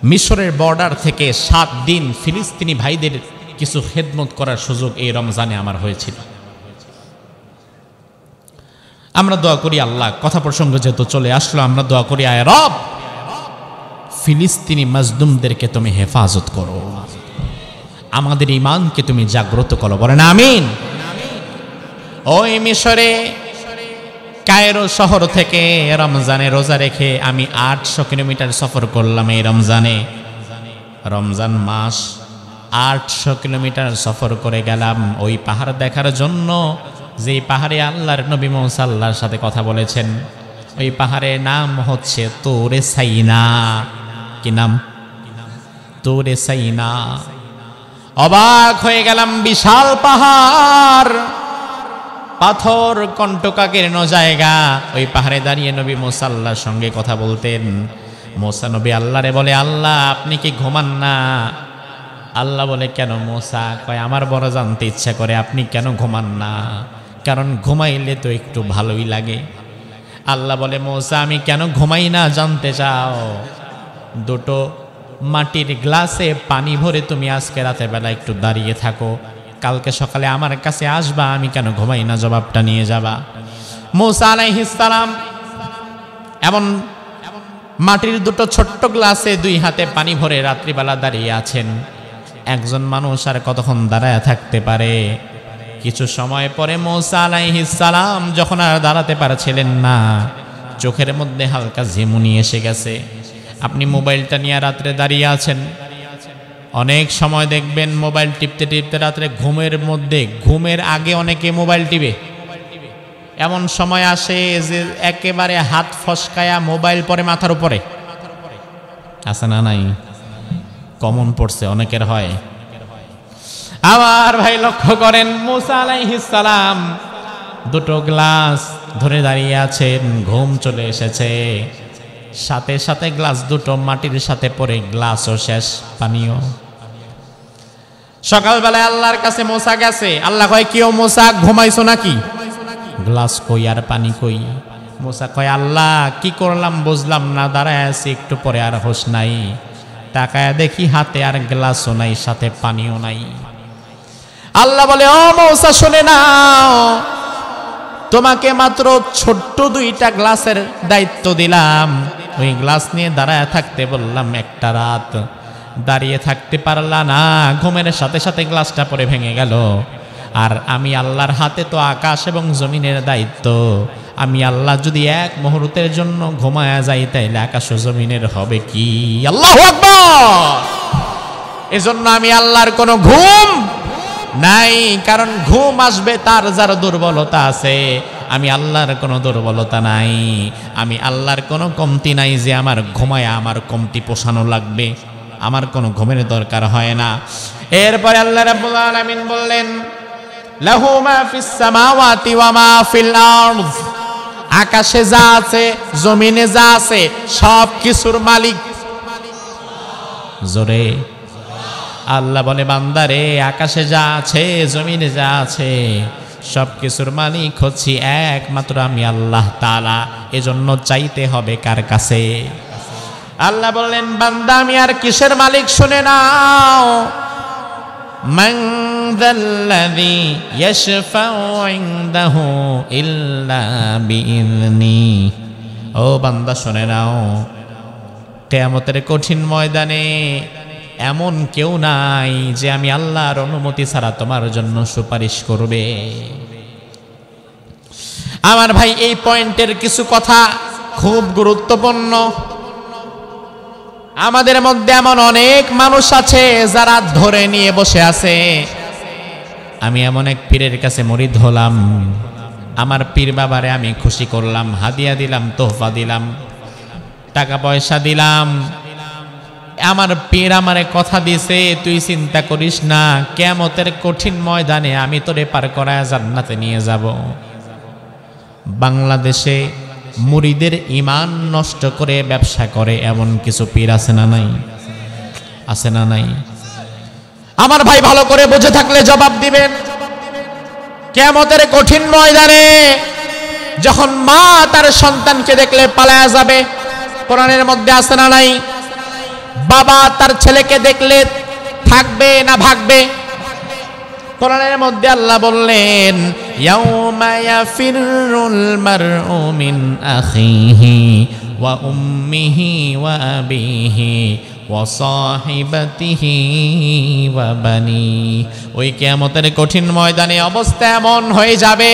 মিশরের বর্ডার থেকে 7 দিন ফিলিস্তিনি ভাইদের কিছু খেদমত করার সুযোগ এই রমজানে আমার হয়েছিল। আমরা দোয়া করি, আল্লাহ, কথা প্রসঙ্গ যেহেতু চলে আসলো, আমরা দোয়া করি, আয় রব, ফিলিস্তিনি মাজলুমদেরকে তুমি হেফাজত করো, আমাদের ঈমানকে তুমি জাগ্রত করো, বলেন আমিন। ওই মিশরে কায়রো শহর থেকে রমজানে রোজা রেখে আমি 800 কিলোমিটার সফর করলাম এই রমজানে। রমজান মাস 800 কিলোমিটার সফর করে গেলাম ওই পাহাড় দেখার জন্য, যে পাহাড়ে আল্লাহর নবী মূসা আল্লাহর সাথে কথা বলেছেন। ওই পাহাড়ের নাম হচ্ছে তুরে সাইনা। কি নাম? তুরে সাইনা। অবাক হয়ে গেলাম, বিশাল পাহাড়, পাথর কণ্টকাকীর্ণ জায়গা। ওই পাহাড়ে দাঁড়িয়ে নবী মূসা আল্লাহর সঙ্গে কথা বলতেন। মূসা নবী আল্লাহরে বলে, আল্লাহ আপনি কি ঘুমান না? আল্লাহ বলে, কেন মূসা? কয়, আমার বড় জানতে ইচ্ছা করে আপনি কেন ঘুমান না, কারণ ঘুমাইলে তো একটু ভালোই লাগে। আল্লাহ বলে, মূসা আমি কেন ঘুমাই না জানতে চাও? 2টো মাটির গ্লাসে পানি ভরে তুমি আজকে রাতের বেলা একটু দাঁড়িয়ে থাকো, কালকে সকালে আমার কাছে আসবা, আমি কেন ঘুমাই না জবাবটা নিয়ে যাবা। মূসা আলাইহিস সালাম এমন মাটির 2টো ছোট্ট গ্লাসে 2 হাতে পানি ভরে রাত্রিবেলা দাঁড়িয়ে আছেন। একজন মানুষ আর কতক্ষণ দাঁড়ায় থাকতে পারে? কিছু সময় পরে মূসা আলাইহিস সালাম যখন আর দাঁড়াতে পারছিলেন না, চোখের মধ্যে হালকা ঝিমুনি এসে গেছে। আপনি মোবাইলটা নিয়ে রাত্রে দাঁড়িয়ে আছেন, অনেক সময় দেখবেন মোবাইল টিপতে টিপতে রাত্রে ঘুমের আগে অনেকে মোবাইল টিপে। এমন সময় আসে যে একেবারে হাত ফসকায়া মোবাইল পরে মাথার উপরে। আছে না নাই? কমন পড়ছে, অনেকের হয়। আমার ভাই লক্ষ্য করেন, মূসা আলাইহিস সালাম 2টো গ্লাস ধরে দাঁড়িয়ে আছেন, ঘুম চলে এসেছে। সাথে সাথে গ্লাস 2টো মাটির সাথে পড়ে গ্লাসও শেষ, পানিও। সকালবেলায় আল্লাহর কাছে মূসা গেছে। আল্লাহ কয়, কিও মূসা, ঘুমাইছো নাকি? গ্লাস কই আর পানি কই? মূসা কয়, আল্লাহ কি করলাম বুঝলাম না, দাঁড়ায় আছি, একটু পরে আর হোশ নাই, তাকায় দেখি হাতে আর গ্লাসও নাই, সাথে পানিও নাই। আল্লাহ বলে, ও মূসা শুনে নাও, তোমাকে মাত্র ছোট্ট 2টা গ্লাসের দায়িত্ব দিলাম, ওই গ্লাস নিয়ে দাঁড়ায় থাকতে বললাম, একটা রাত দাঁড়িয়ে থাকতে পারলা না, ঘুমের সাথে সাথে গ্লাসটা পরে ভেঙে গেল। আর আমি আল্লাহর হাতে তো আকাশ এবং জমিনের দায়িত্ব, আমি আল্লাহ যদি এক মুহূর্তের জন্য ঘুমায়া যাই, তাইলে আকাশ ও জমিনের হবে কি? আল্লাহু আকবার। এজন্য আমি আল্লাহর কোনো ঘুম নাই, কারণ ঘুম আসবে তার যার দুর্বলতা আছে। আমি আল্লাহর কোনো দুর্বলতা নাই, আমি আল্লাহর কোনো কমতি নাই যে আমার ঘুমায়া আমার কমতি পোষানো লাগবে। আমার কোনো ঘুমের দরকার হয় না। এরপরে আল্লাহ রাব্বুল আলামিন বললেন, লাহু মা ফিস সামাওয়াতি ওয়া মা ফিল আরদ, আকাশে যা আছে জমিনে যা আছে সব কিছুর মালিক। জোরে আল্লাহ বলে, বান্দারে আকাশে যা আছে জমিনে যা আছে সব কিছুর মালিক হচ্ছি একমাত্র আমি আল্লাহ তাআলা। এজন্য চাইতে হবে কার কাছে? আল্লাহ বললেন, বান্দা আমি আর কিসের মালিক শুনে নাও। মান যাল্লাযী ইয়াশফাউ ইনদাহু ইল্লা বিইযনি। ও বান্দা শুনে নাও, কিয়ামতের কঠিন ময়দানে এমন কেউ নাই যে আমি আল্লাহর অনুমতি ছাড়া তোমার জন্য সুপারিশ করবে। আমার ভাই, এই পয়েন্টের কিছু কথা খুব গুরুত্বপূর্ণ। আমাদের মধ্যে এমন অনেক মানুষ আছে যারা ধরে নিয়ে বসে আছে, আমি এমন এক পীরের কাছে মুরিদ হলাম, আমার পীর বাবারে আমি খুশি করলাম, হাদিয়া দিলাম, তোহফা দিলাম, টাকা পয়সা দিলাম। আমার পীর আমারে কথা দিছে, তুই চিন্তা করিস না, কিয়ামতের কঠিন ময়দানে আমি তোরে পার করায় জান্নাতে নিয়ে যাব। বাংলাদেশে মুরিদের ঈমান নষ্ট করে ব্যবসা করে এমন কিছু পীর আছে না নাই? আছে না নাই? আমার ভাই, ভালো করে বুঝে থাকলে জবাব দিবেন। কিয়ামতের কঠিন ময়দানে যখন মা তার সন্তানকে দেখলে পালায়া যাবে, কোরআনের মধ্যে আছে না নাই? বাবা তার ছেলেকে দেখলে থাকবে না ভাগবে? কোরআনের মধ্যে আল্লাহ বললেন, ইয়াউমা ইয়াফিরুল মারউ মিন আখিহি ওয়া উম্মিহি ওয়া আবিহি ওয়া সাহিবাতিহি ওয়া বানি। ওই কিয়ামতের কঠিন ময়দানে অবস্থা এমন হয়ে যাবে,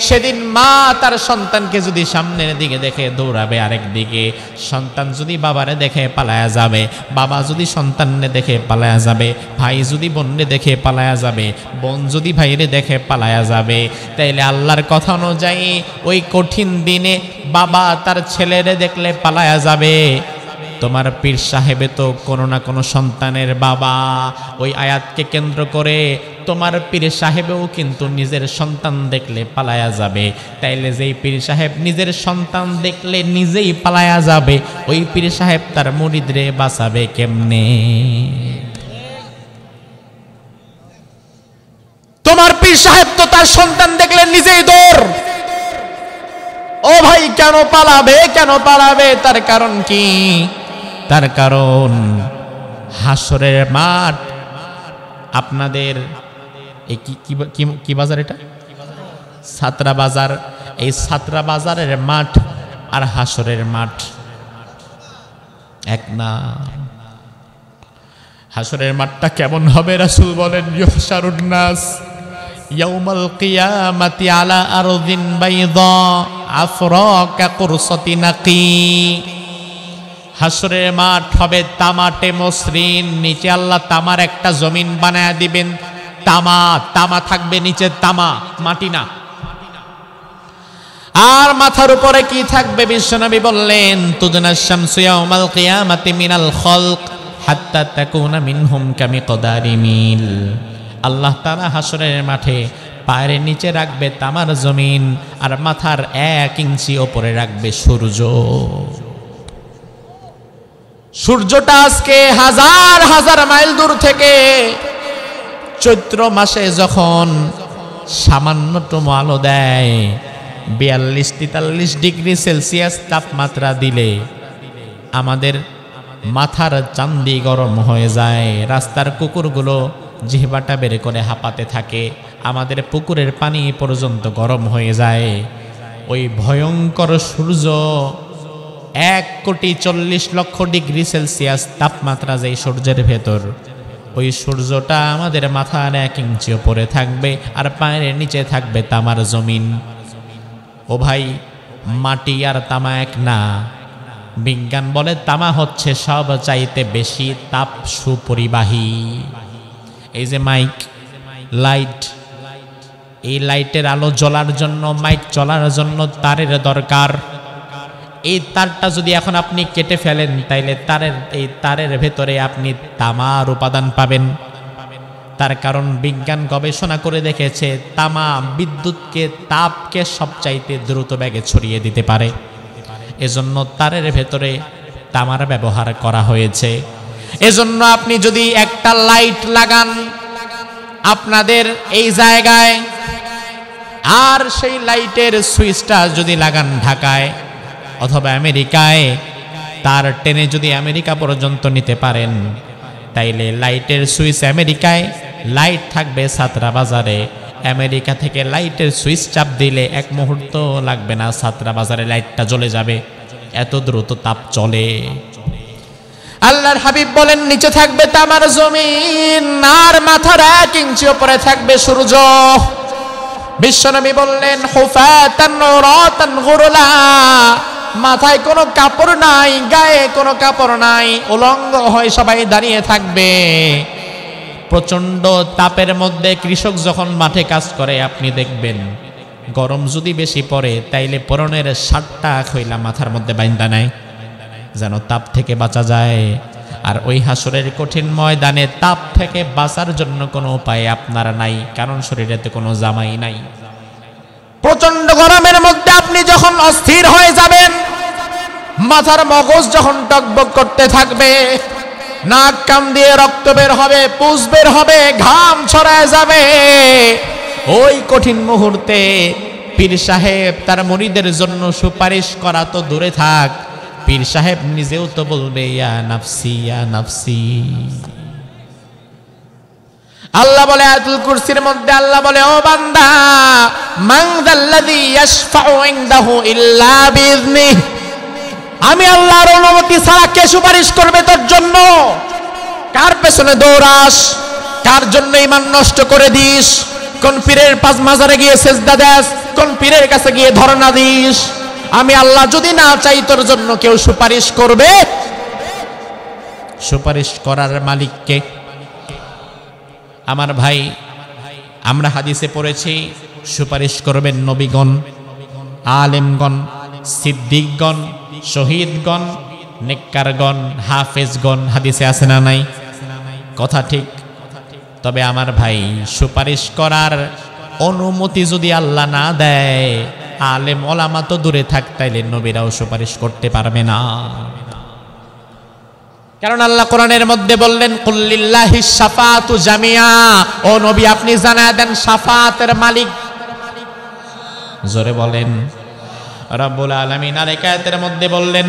সেদিন মা তার সন্তানকে যদি সামনের দিকে দেখে দৌড়াবে, আরেক দিকে সন্তান যদি বাবারে দেখে পালায়া যাবে, বাবা যদি সন্তানকে দেখে পালায়া যাবে, ভাই যদি বোনকে দেখে পালায়া যাবে, বোন যদি ভাইরে দেখে পালায়া যাবে। তাইলে আল্লাহর কথা অনুযায়ী ওই কঠিন দিনে বাবা তার ছেলেরে দেখলে পালায়া যাবে। তোমার পীর সাহেবে তো কোনো না কোনো সন্তানের বাবা। ওই আয়াতকে কেন্দ্র করে তোমার পীর সাহেবেও কিন্তু নিজের সন্তান দেখলে পালায়া যাবে। তাইলে যেই পীর সাহেব নিজের সন্তান দেখলে নিজেই পালায়া যাবে, ওই পীর সাহেব তার মুরিদরে বাঁচাবে কেমনে? তোমার পীর সাহেব তো তার সন্তান দেখলে নিজেই দৌড়। ও ভাই, কেন পালাবে? কেন পালাবে? তার কারণ কি? তার কারণ হাসরের মাঠ। আপনাদের এই কি বাজার? এটা ছাত্রা বাজার। এই ছাত্রা বাজারের মাঠ আর হাসরের মাঠ এক না। হাসরের মাঠটা কেমন হবে? রাসূল বলেন, ইউহশারুন নাস ইয়াউমাল কিয়ামাতি আলা আরদিন বাইদা আফরাকা কুরসাতি নাকি। হাসরের মাঠ হবে তামাটে মসৃণ, নিচে আল্লাহ তামার একটা জমিন বানায় দিবেন। তামা থাকবে নিচে, তামা, মাটি না। আর মাথার উপরে কি থাকবে? বিশ্বনবী বললেন, তুদনা শামসু ইয়াউমাল কিয়ামাতি মিনাল খালক হাত্তা তাকুনা মিনহুম কামিকদারি মিল। আল্লাহ তাআলা হাসরের মাঠে পায়ের নিচে রাখবে তামার জমিন, আর মাথার 1 ইঞ্চি উপরে রাখবে সূর্য। সূর্যটা আজকে হাজার হাজার মাইল দূর থেকে চৈত্র মাসে যখন সামান্যতম আলো দেয়, 42-43 ডিগ্রি সেলসিয়াস তাপমাত্রা দিলে আমাদের মাথার চান্দি গরম হয়ে যায়। রাস্তার কুকুরগুলো জিহ্বাটা বের করে হাঁপাতে থাকে, আমাদের পুকুরের পানি পর্যন্ত গরম হয়ে যায়। ওই ভয়ঙ্কর সূর্য 1,40,00,000 ডিগ্রি সেলসিয়াস তাপমাত্রা যেই সূর্যের ভেতর, ওই সূর্যটা আমাদের মাথার 1 ইঞ্চি উপরে থাকবে, আর পায়ের নিচে থাকবে তামার জমিন। ও ভাই, মাটি আর তামা এক না। বিজ্ঞান বলে তামা হচ্ছে সব চাইতে বেশি তাপ সুপরিবাহী। এই যে মাইক, লাইট, এই লাইটের আলো জ্বলার জন্য, মাইক চলার জন্য তারের দরকার। এই তারটা যদি এখন আপনি কেটে ফেলেন, তাইলে এই তারের ভেতরে আপনি তামার উপাদান পাবেন। তার কারণ বিজ্ঞান গবেষণা করে দেখেছে, তামা বিদ্যুৎকে, তাপকে সবচাইতে দ্রুত বেগে ছড়িয়ে দিতে পারে। এজন্য তারের ভেতরে তামার ব্যবহার করা হয়েছে। এজন্য আপনি যদি একটা লাইট লাগান আপনাদের এই জায়গায়, আর সেই লাইটের সুইচটা যদি লাগান ঢাকায় অথবা আমেরিকায়, তার টেনে যদি আমেরিকা পর্যন্ত নিতে পারেন, তাইলে লাইটের সুইচ আমেরিকায়, লাইট থাকবে ছাত্রা বাজারে। আমেরিকা থেকে লাইটের সুইচ চাপ দিলে 1 মুহূর্ত লাগবে না, ছাত্রা বাজারে লাইটটা জ্বলে যাবে। এত দ্রুত তাপ চলে। আল্লাহর হাবিব বলেন নিচে থাকবে তামার জমিন, আর মাথার 1 ইঞ্চি উপরে থাকবে সূর্য। বিশ্বনবী বললেন হুফাতান নুরাতান গুরলা, মাথায় কোনো কাপড় নাই, গায়ে কোনো কাপড় নাই, উলঙ্গ হয়ে সবাই দাঁড়িয়ে থাকবে। প্রচন্ড তাপের মধ্যে কৃষক যখন মাঠে কাজ করে আপনি দেখবেন, গরম যদি বেশি পড়ে তাইলে পরনের শার্টটা খইলা মাথার মধ্যে বাইন্দা নাই যেন তাপ থেকে বাঁচা যায়। আর ওই হাসরের কঠিন ময়দানে তাপ থেকে বাঁচার জন্য কোনো উপায় আপনার নাই, কারণ শরীরেতে কোনো জামাই নাই। প্রচন্ড গরমের মধ্যে আপনি যখন অস্থির হয়ে যাবেন, মাথার মগজ যখন টকবক করতে থাকবে, নাক কান দিয়ে রক্ত বের হবে, পুষ বের হবে, ঘাম ছড়ায় যাবে, ওই কঠিন মুহূর্তে পীর সাহেব তার মুরিদের জন্য সুপারিশ করা তো দূরে থাক, পীর সাহেব নিজেও তো বলবে ইয়া নাফসি ইয়া নাফসি। আল্লাহ বলে আয়াতুল কুরসির মধ্যে, আল্লাহ বলে ও বান্দা, মান যাল্লাযী ইয়াশফাউ ইনদাহু ইল্লা বিইযনিহি, আমি আল্লাহর অনুমতি ছাড়া কে সুপারিশ করবে তোর জন্য? কার পেছনে দৌড়াস? কার জন্য ঈমান নষ্ট করে দিস? কোন পীরের পাঁচ মাজারে গিয়ে সেজদা দেস? কোন পীরের কাছে গিয়ে ধর্ণা দিস? আমি আল্লাহ যদি না চাই তোর জন্য কেউ সুপারিশ করবে? সুপারিশ করার মালিক কে? আমার ভাই, আমরা হাদিসে পড়েছি সুপারিশ করবেন নবীগণ, আলেমগণ, সিদ্দিকগণ, শহীদগণ, নেককারগণ, হাফেজগণ। হাদিসে আছে না নাই? কথা ঠিক। তবে আমার ভাই, সুপারিশ করার অনুমতি যদি আল্লাহ না দেয়, আলেম ওলামা তো দূরে থাক, তাইলে নবীরাও সুপারিশ করতে পারবে না। কারণ আল্লাহ কোরআনের মধ্যে বললেন কুল্লিল্লাহিস শাফাআতু জামিয়া, ও নবী আপনি জানায় দেন শাফাআতের মালিক। জোরে বলেন। রব্বুল আলামিন আরেক আয়াতের মধ্যে বললেন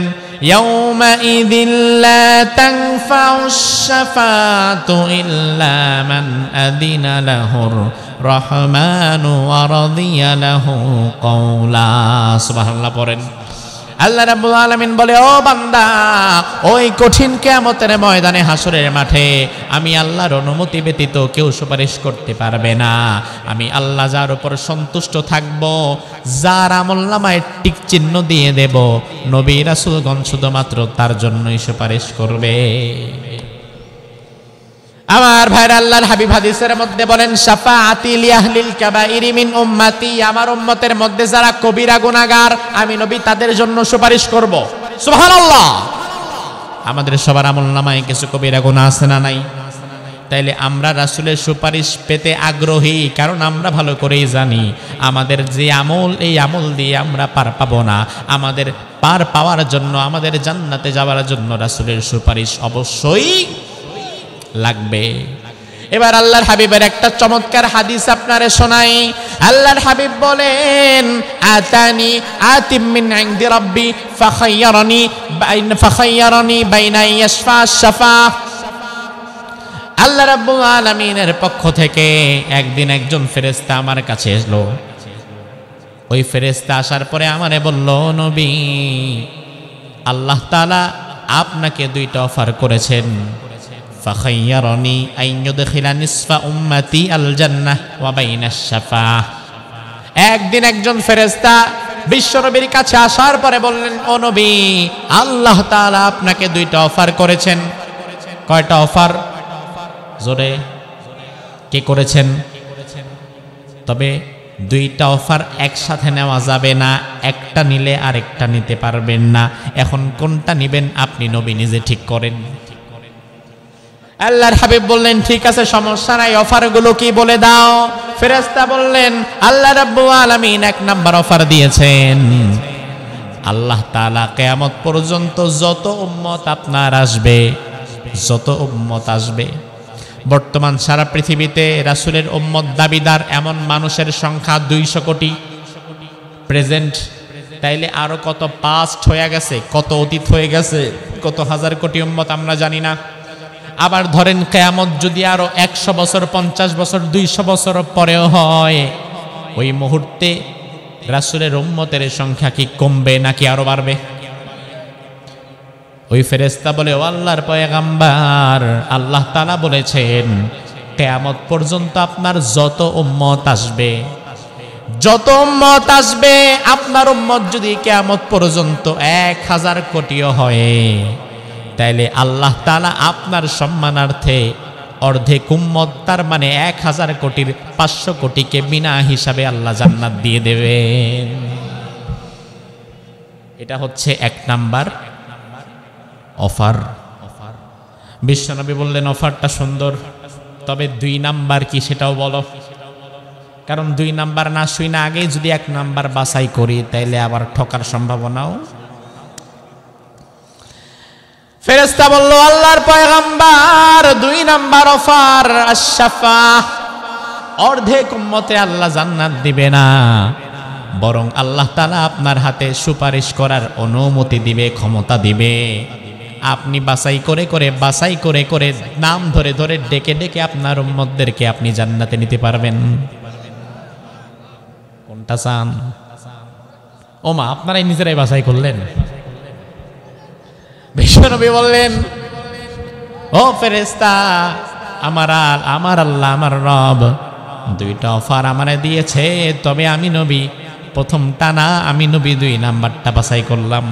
ইয়াউমা ইযিল লা তানফাউশ শাফাআতু ইল্লা মান আযিনা লাহুর রহমানু ওয়া রাদিয়া লাহু কওলা। সুবহানাল্লাহ পড়েন। আল্লাহ রাব্বুল আলামিন বলে ও বান্দা, ওই কঠিন কিয়ামতের ময়দানে হাসরের মাঠে আমি আল্লাহর অনুমতি ব্যতীত কেউ সুপারিশ করতে পারবে না। আমি আল্লাহ যার উপর সন্তুষ্ট থাকব, যার আমলনামায় টিক চিহ্ন দিয়ে দেব, নবী রাসূলগণ শুধুমাত্র তার জন্যই সুপারিশ করবে। আমার ভাইরা, আল্লাহর হাবিব হাদিসের মধ্যে বলেন শাফাআতি লিআহলিল কাবাইরি মিন উম্মতি, আমার উম্মতের মধ্যে যারা কবিরা গুনাহগার আমি নবী তাদের জন্য সুপারিশ করব। সুবহানাল্লাহ। আমাদের সবার আমলনামায় কিছু কবিরা গুনাহ আছে না নাই? তাইলে আমরা রাসূলের সুপারিশ পেতে আগ্রহী, কারণ আমরা ভালো করেই জানি আমাদের যে আমল, এই আমল দিয়ে আমরা পার পাবো না। আমাদের পার পাওয়ার জন্য, আমাদের জান্নাতে যাওয়ার জন্য রাসূলের সুপারিশ অবশ্যই লাগবে। এবার আল্লাহর হাবিবের একটা চমৎকার হাদিস আপনারে শোনাই। আল্লাহর হাবিব বলেন আতানি আতিম মিন ইনদি রাব্বি ফাখায়্যারানি বাইনা ইয়াশফা শাফা। আল্লাহ রাব্বুল আলামিনের পক্ষ থেকে একদিন একজন ফেরেশতা আমার কাছে এলো। ওই ফেরেশতা আসার পরে আমারে বলল, নবী, আল্লাহ তাআলা আপনাকে দুইটা অফার করেছেন। ফাখায়্যারানি আন ইউদখিলা নিসফা উম্মতি আল জান্নাহ ওয়া বাইনাশ শাফাআহ। একদিন একজন ফেরেশতা বিশ্বনবীর কাছে আসার পরে বললেন, ও নবী, আল্লাহ তাআলা আপনাকে দুইটা অফার করেছেন। কয়টা অফার? জোরে কে করেছেন? তবে দুইটা অফার একসাথে নেওয়া যাবে না, একটা নিলে আরেকটা নিতে পারবেন না। এখন কোনটা নেবেন আপনি নবী নিজে ঠিক করেন। আল্লাহর হাবিব বললেন ঠিক আছে, সমস্যা নাই, অফারগুলো কি বলে দাও। ফেরেশতা বললেন আল্লাহ রাব্বুল আলামিন এক নাম্বার অফার দিয়েছেন, আল্লাহ তাআলা কিয়ামত পর্যন্ত যত উম্মত আপনার আসবে, যত উম্মত আসবে, বর্তমান সারা পৃথিবীতে রাসূলের উম্মত দাবিদার এমন মানুষের সংখ্যা 200 কোটি প্রেজেন্ট। তাইলে আরো কত পাস্ট হয়ে গেছে, কত অতীত হয়ে গেছে, কত হাজার কোটি উম্মত আমরা জানি না। আবার ধরেন কিয়ামত যদি আরো 100 বছর, 50 বছর, 200 বছর পরেও হয়, ওই মুহূর্তে রাসূলের উম্মতের সংখ্যা কি কমবে নাকি আরো বাড়বে? ওই ফেরেশতা বলে, ও আল্লাহর পয়গম্বর, আল্লাহ তাআলা বলেছেন কিয়ামত পর্যন্ত আপনার যত উম্মত আসবে, আপনার উম্মত যদি কিয়ামত পর্যন্ত 1000 কোটিও হয়, তাইলে আল্লাহ তাআলা আপনার সম্মানার্থে অর্ধেক উম্মত, তার মানে 1000 কোটির 500 কোটিকে বিনা হিসাবে আল্লাহ জান্নাত দিয়ে দেবেন। এটা হচ্ছে 1 নাম্বার অফার। বিশ্বনবী বললেন অফারটা সুন্দর, তবে 2 নাম্বার কি সেটাও বলো, কারণ 2 নাম্বার না শুই না আগেই যদি 1 নাম্বার বাছাই করি তাইলে আবার ঠকার সম্ভাবনাও। ফেরেশতা বলল, আল্লাহর পয়গম্বর 2 নাম্বার অফার আশ-শাফাআহ, অর্ধেক উম্মতে আল্লাহ জান্নাত দিবে না, বরং আল্লাহ তাআলা আপনার হাতে সুপারিশ করার অনুমতি দিবে, ক্ষমতা দিবে। আপনি বাছাই করে নাম ধরে ধরে ডেকে ডেকে আপনার উম্মতদেরকে আপনি জান্নাতে নিতে পারবেন। কোনটা চান? ওমা, আপনারাই নিজেরাই বাছাই করলেন। বিশ্বনবী বললেন, ও ফেরেশতা, আমার আল্লাহ, আমার রব 2টা অফার আমারে দিয়েছে, তবে আমি নবী প্রথমটা না, আমি নবী 2 নাম্বারটা বাছাই করলাম।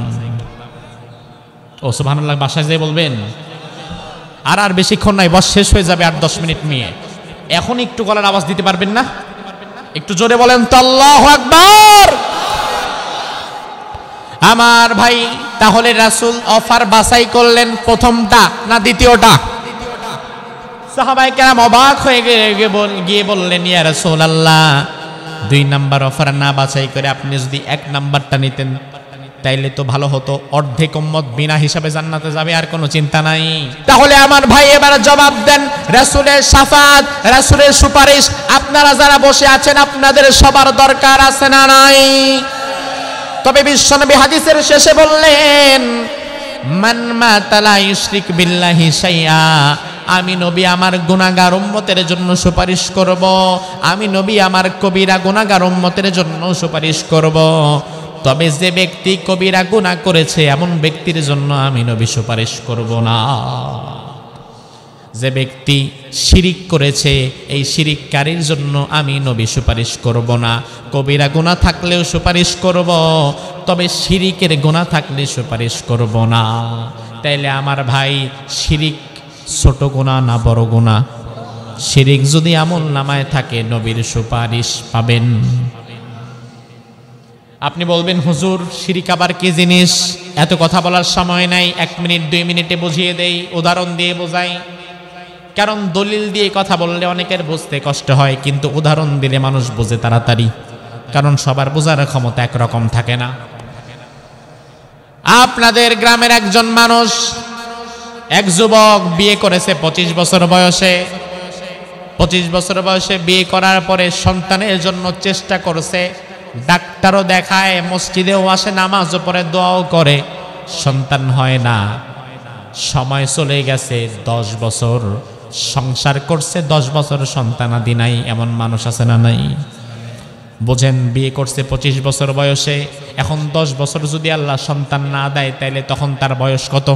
ও সুবহানাল্লাহ, বাসায় যেয়ে বলবেন। আর বেশিক্ষণ নাই, বস শেষ হয়ে যাবে 8-10 মিনিট নিয়ে। এখন একটু গলার আওয়াজ দিতে পারবেন না? একটু জোরে বলেন তো আল্লাহু আকবার। আমার ভাই, তাহলে রাসূল অফার বাছাই করলেন প্রথমটা না দ্বিতীয়টা? সাহাবায়ে কেরাম অবাক হয়ে গিয়ে বললেন, ইয়া রাসূলুল্লাহ, 2 নাম্বার অফার না বাছাই করে আপনি যদি 1 নাম্বারটা নিতেন তাইলে তো ভালো হতো, অর্ধেক উম্মত বিনা হিসাবে জান্নাতে যাবে, আর কোনো চিন্তা নাই। তাহলে আমার ভাই এবার জবাব দেন, রাসূলের শাফাআত, রাসূলের সুপারিশ আপনারা যারা বসে আছেন আপনাদের সবার দরকার আছে না নাই? তবে বিশ্বনবী হাদিসের শেষে বললেন, মান মাতা লা ইউশরিক বিল্লাহি শাইআ, আমি নবী আমার গুনাহগার উম্মতের জন্য সুপারিশ করব, আমি নবী আমার কবিরা গুনাহগার উম্মতের জন্য সুপারিশ করব। তবে যে ব্যক্তি কবিরা গুনাহ করেছে এমন ব্যক্তির জন্য আমি নবী সুপারিশ করব না। যে ব্যক্তি শিরিক করেছে এই শিরিককারীর জন্য আমি নবী সুপারিশ করব না। কবিরা গুনাহ থাকলেও সুপারিশ করব, তবে শিরিকের গুনাহ থাকলে সুপারিশ করব না। তাইলে আমার ভাই, শিরিক ছোট গুনাহ না বড় গুনাহ? শিরিক যদি আমল নামায় থাকে নবীর সুপারিশ পাবেন। আপনি বলবেন, হুজুর শিরিক আবার কি জিনিস? এত কথা বলার সময় নাই, 1 মিনিট 2 মিনিটে বুঝিয়ে দেই, উদাহরণ দিয়ে বোঝাই। কারণ দলিল দিয়ে কথা বললে অনেকের বুঝতে কষ্ট হয়, কিন্তু উদাহরণ দিলে মানুষ বোঝে তাড়াতাড়ি, কারণ সবার বোঝার ক্ষমতা একরকম থাকে না। আপনাদের গ্রামের একজন মানুষ, এক যুবক বিয়ে করেছে 25 বছর বয়সে। 25 বছর বয়সে বিয়ে করার পরে সন্তানের জন্য চেষ্টা করছে, ডাক্তারও দেখায়, মসজিদেও আসে, নামাজও পড়ে, দোয়াও করে, সন্তান হয় না। সময় চলে গেছে 10 বছর, সংসার করছে 10 বছর, সন্তানাদি নাই। এমন মানুষ আছে না নাই? বোঝেন, বিয়ে করছে 25 বছর বয়সে, এখন 10 বছর যদি আল্লাহ সন্তান না দেয় তাইলে তখন তার বয়স কত?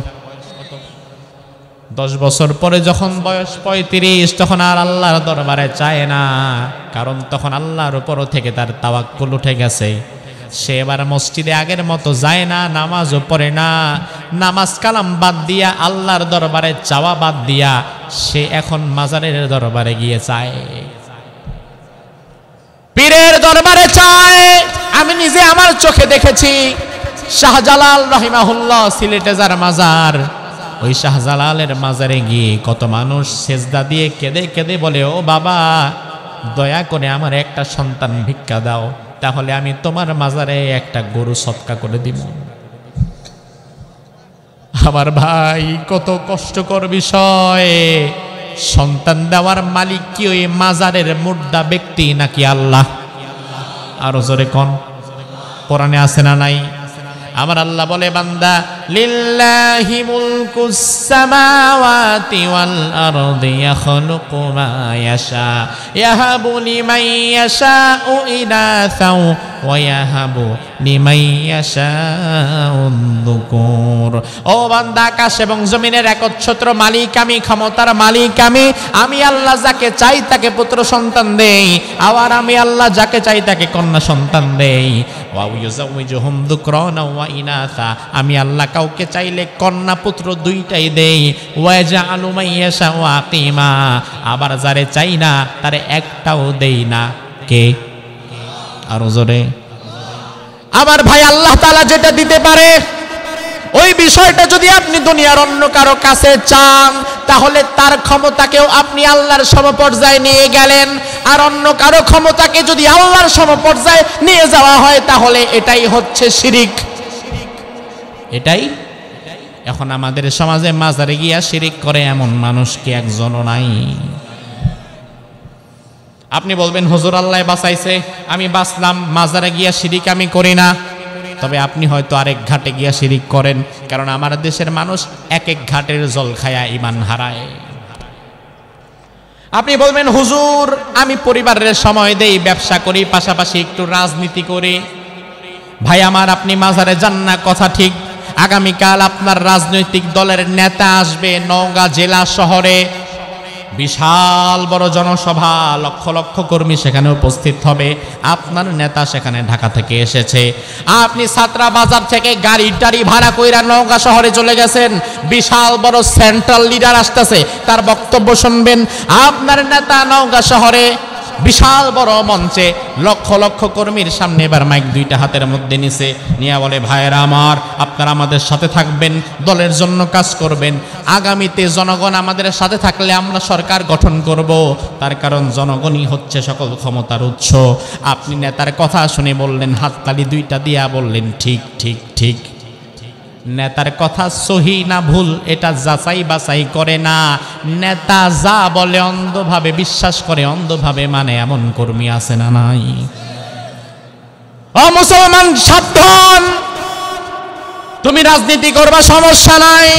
10 বছর পরে যখন বয়স 35, তখন আর আল্লাহর দরবারে চায় না, কারণ তখন আল্লাহর উপর থেকে তার তাওয়াক্কুল উঠে গেছে। সে এবার মসজিদে আগের মতো যায় না, নামাজও পড়ে না, নামাজ কালাম বাদ দিয়া, আল্লাহর দরবারে চাওয়া বাদ দিয়া সে এখন মাজারের দরবারে গিয়ে চায়, পীরের দরবারে চায়। আমি নিজে আমার চোখে দেখেছি, শাহজালাল রাহিমাহুল্লাহ সিলেটে যার মাজার, ওই শাহজালালের মাজারে গিয়ে কত মানুষ সেজদা দিয়ে কেঁদে কেঁদে বলে, ও বাবা, দয়া করে আমার একটা সন্তান ভিক্ষা দাও, তাহলে আমি তোমার মাজারে একটা গরু সদকা করে দিব। আমার ভাই, কত কষ্টকর বিষয়। সন্তান দেওয়ার মালিক কি ওই মাজারের মুর্দা ব্যক্তি নাকি আল্লাহ? আরো জোরে কোন? কোরআনে আছে না নাই? আমার আল্লাহ বলে, বান্দা লিল্লাহি মুলকুস সামাওয়াতি ওয়াল আরদি ইয়াখলুকু মা ইয়াশা ইয়াহাবু লিমান ইয়াশাউ ইনাসাও ওয়া ইয়াহাবু লিমান ইয়াশাউ যুকুর। ও বান্দা, আকাশ এবং জমিনের একচ্ছত্র মালিক আমি, ক্ষমতার মালিক আমি। আমি আল্লাহ যাকে চাই তাকে পুত্র সন্তান দেই, আবার আমি আল্লাহ যাকে চাই তাকে কন্যা সন্তান দেই। ওয়া ইউযাউযুহুম যুকরানা ওয়া ইনাসা, আমি আল্লাহ কাউকে চাইলে কন্যা পুত্র দুইটাই দেই। ওয়া জাআলু মান ইয়াশাউ আকিমা, আবার যারে চাই না তারে একটাও দেই না। কে? আরো জোরে। আবার ভাই, আল্লাহ তাআলা যেটা দিতে পারে ওই বিষয়টা যদি আপনি দুনিয়ার অন্য কারো কাছে চান, তাহলে তার ক্ষমতাকেও আপনি আল্লাহর সমপর্যায়ে নিয়ে গেলেন। আর অন্য কারো ক্ষমতাকে যদি আল্লাহর সমপর্যায়ে নিয়ে যাওয়া হয়, তাহলে এটাই হচ্ছে শিরিক। এটাই এখন আমাদের সমাজে মাজারে গিয়া শিরিক করে এমন মানুষ কি একজনও নাই? আপনি বলবেন হুজুর আল্লাহ বাঁচাইছে, আমি বাঁচলাম, মাজারে গিয়া শিরিক আমি করি না। তবে আপনি হয়তো আরেক ঘাটে গিয়া শিরিক করেন, কারণ আমার দেশের মানুষ এক এক ঘাটের জল খায়া ঈমান হারায়। আপনি বলবেন হুজুর আমি পরিবারের সময় দেই, ব্যবসা করি, পাশাপাশি একটু রাজনীতি করি। ভাই আমার, আপনি মাজারে যান না কথা ঠিক, আগামীকাল আপনার রাজনৈতিক দলের নেতা আসবে নওগাঁ জেলা শহরে, বিশাল বড় জনসভা, লক্ষ লক্ষ কর্মী সেখানে উপস্থিত হবে। আপনার নেতা সেখানে ঢাকা থেকে এসেছে, আপনি ছাত্রা বাজার থেকে গাড়ি টাড়ি ভাড়া কইরা নওগাঁ শহরে চলে গেছেন, বিশাল বড় সেন্ট্রাল লিডার আসতেছে, তার বক্তব্য শুনবেন। আপনার নেতা নওগাঁ শহরে বিশাল বড় মঞ্চে লক্ষ লক্ষ কর্মীর সামনে এবার মাইক দুইটা হাতের মধ্যে নিছে, নিয়ে বলে ভাইয়েরা আমার, আপনারা আমাদের সাথে থাকবেন, দলের জন্য কাজ করবেন। আগামীতে জনগণ আমাদের সাথে থাকলে আমরা সরকার গঠন করব, তার কারণ জনগণই হচ্ছে সকল ক্ষমতার উৎস। আপনি নেতার কথা শুনে বললেন, হাততালি দুইটা দিয়া বললেন ঠিক ঠিক ঠিক। নেতার কথা সহি না ভুল এটা যাচাই বাছাই করে না, নেতা যা বলে অন্ধভাবে বিশ্বাস করে, অন্ধভাবে মানে এমন কর্মী আছে না নাই? ও মুসলমান, সাবধান! তুমি রাজনীতি করবা সমস্যা নাই,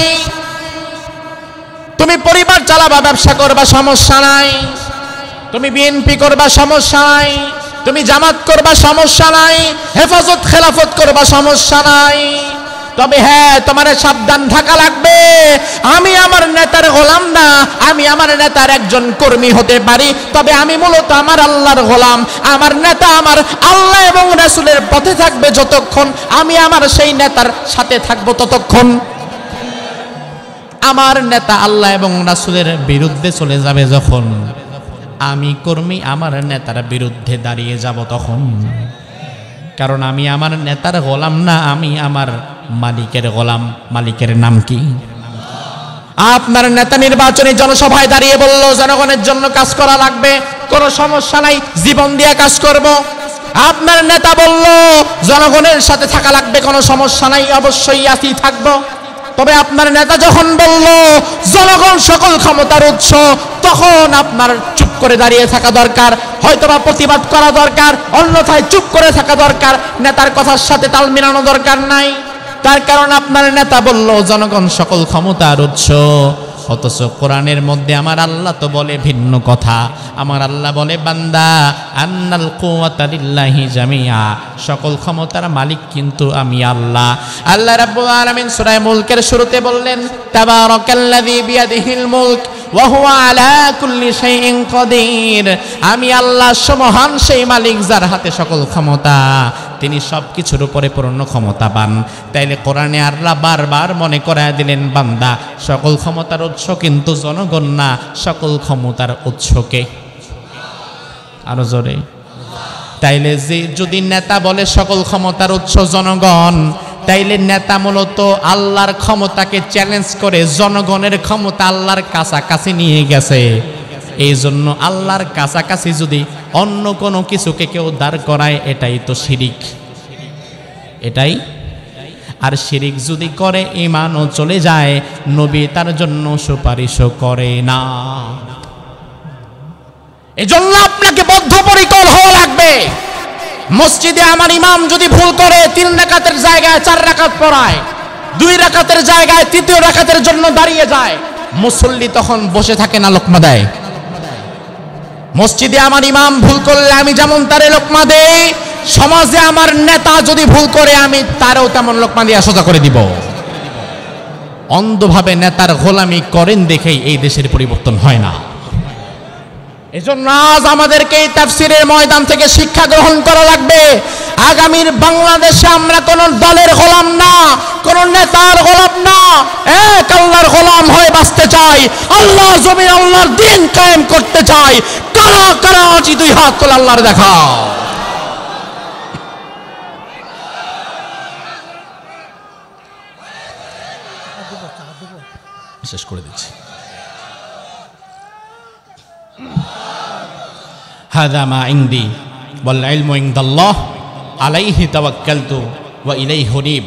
তুমি পরিবার চালাবা, ব্যবসা করবা সমস্যা নাই, তুমি বিএনপি করবা সমস্যা নাই, তুমি জামাত করবা সমস্যা নাই, হেফাজত খেলাফত করবা সমস্যা নাই। তবে হ্যাঁ, তোমার সাবধান থাকা লাগবে। আমি আমার নেতার গোলাম না, আমি আমার নেতার একজন কর্মী হতে পারি, তবে আমি মূলত আমার আল্লাহর গোলাম। আমার নেতা আমার আল্লাহ এবং রাসূলের পথে থাকবে যতক্ষণ, আমি আমার সেই নেতার সাথে থাকবো ততক্ষণ। আমার নেতা আল্লাহ এবং রাসূলের বিরুদ্ধে চলে যাবে যখন, আমি কর্মী আমার নেতার বিরুদ্ধে দাঁড়িয়ে যাব তখন। কারণ আমি আমার নেতার গোলাম না, আমি আমার মালিকের গোলাম। মালিকের নাম কি? আপনার নেতা নির্বাচনী জনসভায় দাঁড়িয়ে বলল জনগণের জন্য কাজ করা লাগবে, কোনো সমস্যা নাই, জীবন দিয়ে কাজ করব। আপনার নেতা বলল জনগণের সাথে থাকা লাগবে, কোনো সমস্যা নাই, অবশ্যই আছি, থাকবো। তবে আপনার নেতা যখন বলল জনগণ সকল ক্ষমতার উৎস, তখন আপনার চুপ করে দাঁড়িয়ে থাকা দরকার, হয়তোবা প্রতিবাদ করা দরকার, অন্যথায় চুপ করে থাকা দরকার, নেতার কথার সাথে তাল মেলানো দরকার নাই। তার কারণ আপনার নেতা বলল জনগণ সকল ক্ষমতার উৎস, অথচ কোরআনের মধ্যে আমার আল্লাহ তো বলে ভিন্ন কথা। আমার আল্লাহ বলে বান্দা আন্নাল কুওয়াতা লিল্লাহি জামিআ, সকল ক্ষমতার মালিক কিন্তু আমি আল্লাহ। আল্লাহ রাব্বুল আলামিন সূরা মুলকের শুরুতে বললেন তাবারাকাল্লাযী বিয়াদিহিল মুলক ওয়া হুয়া আলা কুল্লি শাইইন কাদির। আমি আল্লাহ মহান সেই মালিক যার হাতে সকল ক্ষমতা, তিনি সব কিছুর উপরে পূর্ণ ক্ষমতাবান। তাইলে কোরআনে আল্লাহ বারবার মনে করায় দিলেন বান্দা সকল ক্ষমতার উৎস কিন্তু জনগণ না, সকল ক্ষমতার উৎসকে আরো জোরে। তাইলে যে যদি নেতা বলে সকল ক্ষমতার উৎস জনগণ, তাইলে নেতা মূলত আল্লাহর ক্ষমতাকে চ্যালেঞ্জ করে জনগণের ক্ষমতা আল্লাহর কাছাকাছি নিয়ে গেছে। এই জন্য আল্লাহর কাছাকাছি যদি অন্য কোনো কিছুকে কেউ দাঁড় করায়, এটাই তো শিরিক। এটাই আর শিরিক যদি করে ঈমানও চলে যায়, নবী তার জন্য সুপারিশও করে না। এজন্য আপনাকে বদ্ধপরিকর হওয়া লাগবে। মসজিদে আমার ইমাম যদি ভুল করে 3 রাকাতের জায়গায় 4 রাকাত পড়ায়, 2 রাকাতের জায়গায় 3য় রাকাতের জন্য দাঁড়িয়ে যায়, মুসল্লি তখন বসে থাকে না লোকমা দেয়? মসজিদে আমার ইমাম ভুল করলে আমি যেমন তারে লোকমা দেই, সমাজে আমার নেতা যদি ভুল করে আমি তারও তেমন লোকমা দিয়ে সোজা করে দিব। অন্ধভাবে নেতার গোলামি করেন দেখেই এই দেশের পরিবর্তন হয় না। এজন্য আজ আমাদেরকে এই তাফসীরের ময়দান থেকে শিক্ষা গ্রহণ করা লাগবে। আগামীর বাংলাদেশে আমরা কোন দলের গোলাম না, কোন নেতার গোলাম না, এক আল্লাহর গোলাম হয়ে বাঁচতে চাই। আল্লাহ জমিন আল্লাহর দ্বীন কায়েম করতে চাই। কারা কারা আজ 2 হাত তুলে আল্লাহর দেখাও। শেষ করে দিচ্ছি। হাযা মা ইনদি ওয়াল ইলমু ইনদাল্লাহ আলাইহি তাওয়াক্কালতু ওয়া ইলাইহি উনীব।